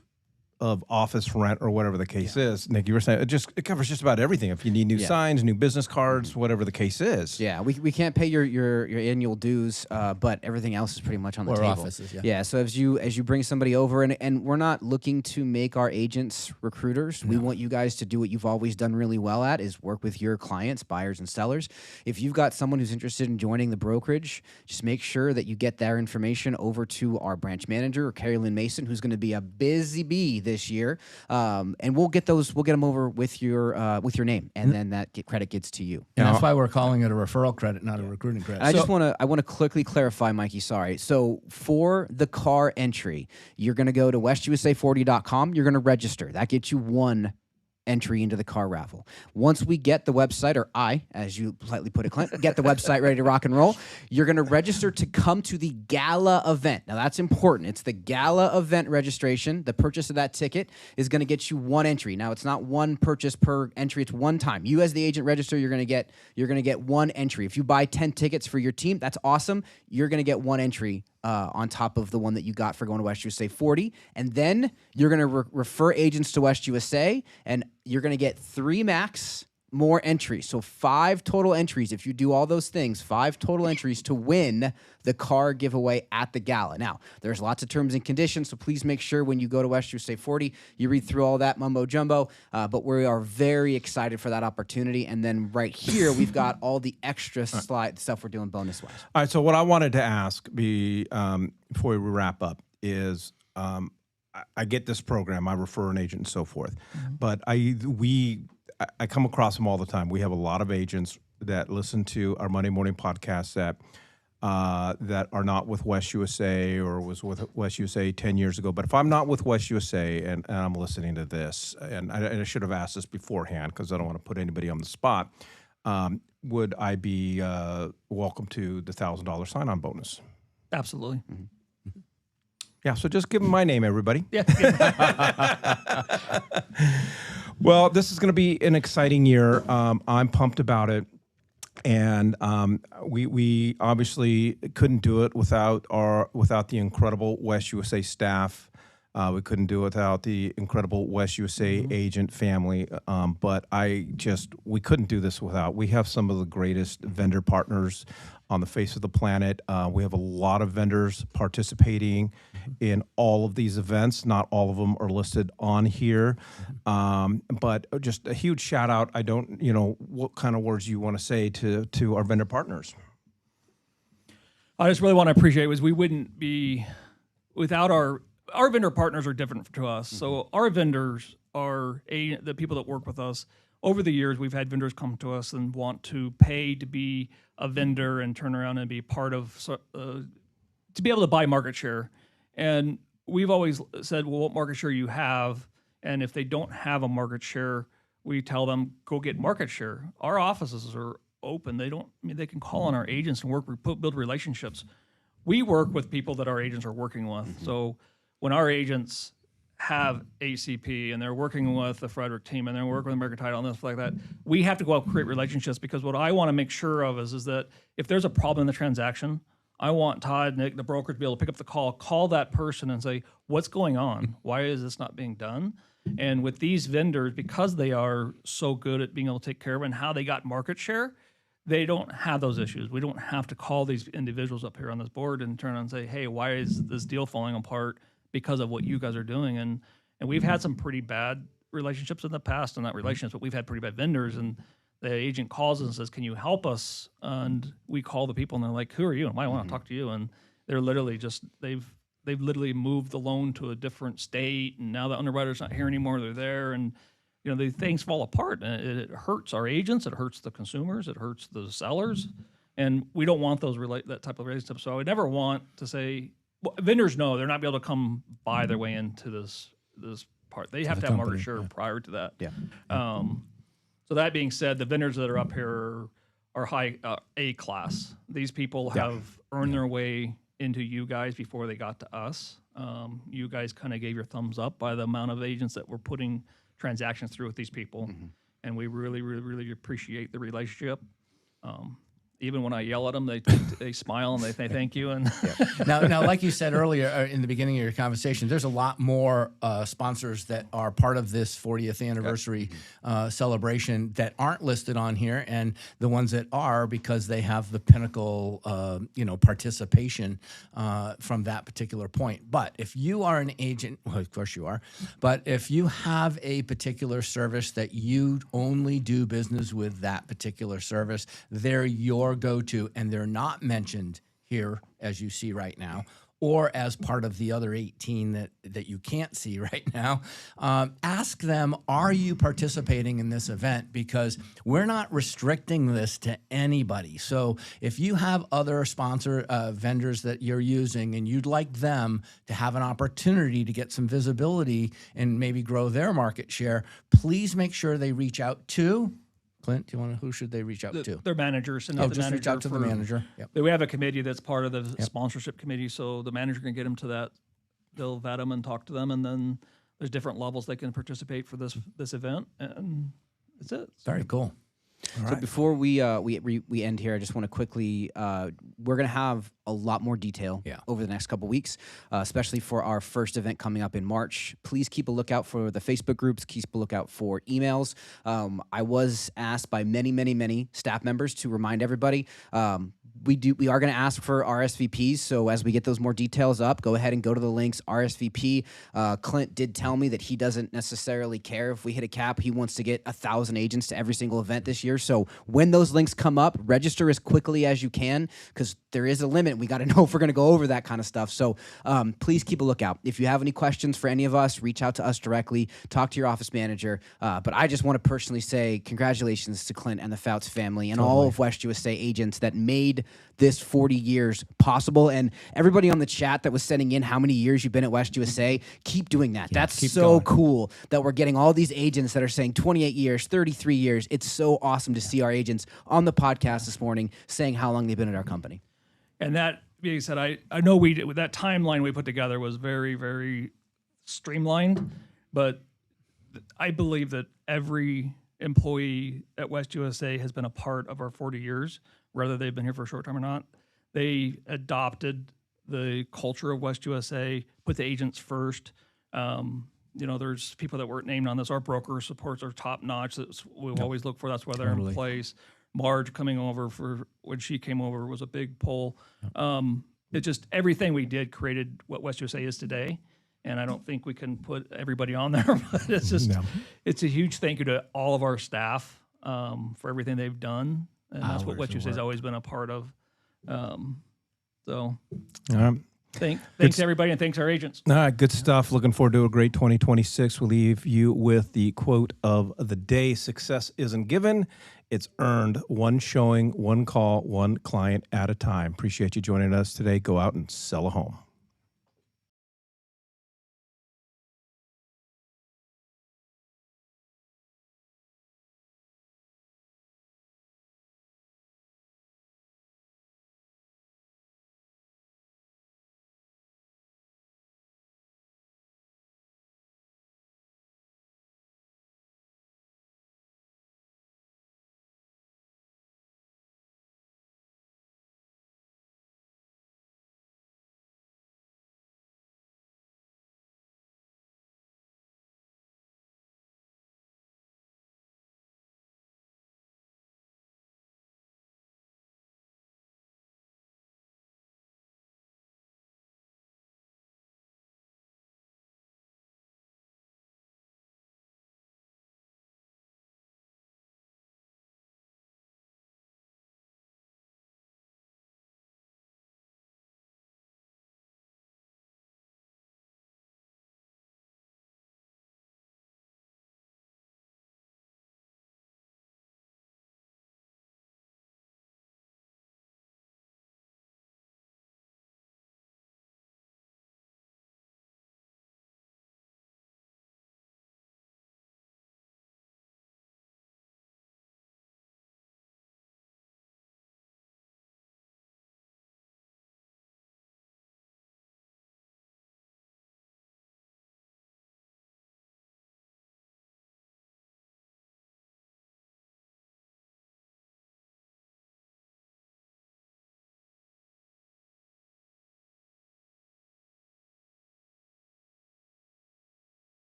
office rent or whatever the case is. Nick, you were saying it covers just about everything. If you need new signs, new business cards, whatever the case is. Yeah, we can't pay your annual dues, but everything else is pretty much on the table. Offices, So as you bring somebody over, and we're not looking to make our agents recruiters. We want you guys to do what you've always done really well at, is work with your clients, buyers and sellers. If you've got someone who's interested in joining the brokerage, just make sure that you get their information over to our branch manager, Carrie Lynn Mason, who's going to be a busy bee this year, and we'll get them over with your name, and then that credit gets to you. And that's why we're calling it a referral credit, not a recruiting credit. And I want to quickly clarify, Mikey. Sorry. So for the car entry, you're going to go to westusa40.com. You're going to register. That gets you one entry into the car raffle. Once we get the website, or I, as you politely put it, Clint, get the website ready to rock and roll, you're going to register to come to the gala event. Now, that's important. It's the gala event registration. The purchase of that ticket is going to get you one entry. Now, it's not one purchase per entry. It's one time. You, as the agent register, you're going to get one entry. If you buy 10 tickets for your team, that's awesome. You're going to get one entry on top of the one that you got for going to West USA 40. And then you're going to refer agents to West USA, and you're going to get 3 max more entries. So 5 total entries. If you do all those things, 5 total entries to win the car giveaway at the gala. Now, there's lots of terms and conditions, so please make sure when you go to West USA 40, you read through all that mumbo jumbo. But we are very excited for that opportunity. And then right here, we've got all the extra stuff we're doing bonus-wise. All right, so what I wanted to ask before we wrap up is, I get this program, I refer an agent and so forth, but I come across them all the time. We have a lot of agents that listen to our Monday morning podcast that are not with West USA or was with West USA 10 years ago. But if I'm not with West USA and I'm listening to this, and I should have asked this beforehand because I don't want to put anybody on the spot, would I be welcome to the $1,000 sign-on bonus? Absolutely. Yeah, so just give them my name, everybody. Yeah. Well, this is going to be an exciting year. I'm pumped about it. And we obviously couldn't do it without the incredible West USA staff. We couldn't do it without the incredible West USA agent family. But we couldn't do this without. We have some of the greatest vendor partners on the face of the planet. We have a lot of vendors participating in all of these events. Not all of them are listed on here, but just a huge shout out. I don't, what kind of words you want to say to our vendor partners? I just really want to appreciate we wouldn't be without our vendor partners are different to us. So our vendors are the people that work with us. Over the years, we've had vendors come to us and want to pay to be a vendor and turn around and be part of, to be able to buy market share. And we've always said, well, what market share you have? And if they don't have a market share, we tell them, go get market share. Our offices are open. They can call on our agents and build relationships. We work with people that our agents are working with. So when our agents have ACP and they're working with the Frederick team and they're working with American Title and stuff like that, we have to go out and create relationships, because what I want to make sure of is that if there's a problem in the transaction, I want Todd, Nick, the broker, to be able to pick up the call that person and say, what's going on? Why is this not being done? And with these vendors, because they are so good at being able to take care of it and how they got market share, they don't have those issues. We don't have to call these individuals up here on this board and turn and say, hey, why is this deal falling apart because of what you guys are doing? And we've had some pretty bad relationships in the past, and not relationships, but we've had pretty bad vendors, and the agent calls us and says, can you help us? And we call the people and they're like, who are you? And why want to talk to you? And they're literally just, they've literally moved the loan to a different state, and now the underwriter's not here anymore. They're there, and the things fall apart, and it hurts our agents, it hurts the consumers, it hurts the sellers, and we don't want that type of relationship. So I would never want to say, well, vendors know they're not be able to come buy their way into this part. They have to have market share prior to that. Yeah. So that being said, the vendors that are up here are high A class. These people have earned their way into you guys before they got to us. You guys kind of gave your thumbs up by the amount of agents that were putting transactions through with these people, and we really, really, really appreciate the relationship. Even when I yell at them, they smile and they say thank you. And now, like you said earlier in the beginning of your conversation, there's a lot more sponsors that are part of this 40th anniversary celebration that aren't listed on here, and the ones that are, because they have the pinnacle, participation from that particular point. But if you are an agent, well, of course you are, but if you have a particular service that you only do business with that particular service, they're your go-to, and they're not mentioned here as you see right now, or as part of the other 18 that you can't see right now, ask them, are you participating in this event? Because we're not restricting this to anybody. So if you have other sponsor vendors that you're using and you'd like them to have an opportunity to get some visibility and maybe grow their market share, please make sure they reach out to Clint. Do you want to? Who should they reach out to? Their managers. And just reach out to the manager. Yep. We have a committee that's part of the sponsorship committee, so the manager can get them to that. They'll vet them and talk to them, and then there's different levels they can participate for this event, and that's it. Very cool. So before we end here, I just want to quickly, we're going to have a lot more detail over the next couple weeks, especially for our first event coming up in March. Please keep a lookout for the Facebook groups. Keep a lookout for emails. I was asked by many staff members to remind everybody. We are going to ask for RSVPs, so as we get those more details up, go ahead and go to the links, RSVP. Clint did tell me that he doesn't necessarily care if we hit a cap. He wants to get 1,000 agents to every single event this year, so when those links come up, register as quickly as you can, because there is a limit. We got to know if we're going to go over that kind of stuff, so please keep a lookout. If you have any questions for any of us, reach out to us directly, talk to your office manager, but I just want to personally say congratulations to Clint and the Fouts family and all of West USA agents that made this 40 years possible. And everybody on the chat that was sending in how many years you've been at West USA, keep doing that. That's so cool that we're getting all these agents that are saying 28 years, 33 years. It's so awesome to see our agents on the podcast this morning saying how long they've been at our company. And that being said, I know that timeline we put together was very, very streamlined, but I believe that every employee at West USA has been a part of our 40 years, whether they've been here for a short time or not. They adopted the culture of West USA, put the agents first. There's people that weren't named on this. Our broker supports are top notch. We've always looked for. That's why they're in place. Marge coming over when she came over was a big pull. It just everything we did created what West USA is today. And I don't think we can put everybody on there, but it's just it's a huge thank you to all of our staff for everything they've done. And that's what West USA has always been a part of. Thanks everybody, and thanks our agents. All right, good stuff. Looking forward to a great 2026. We'll leave you with the quote of the day. Success isn't given, it's earned. One showing, one call, one client at a time. Appreciate you joining us today. Go out and sell a home.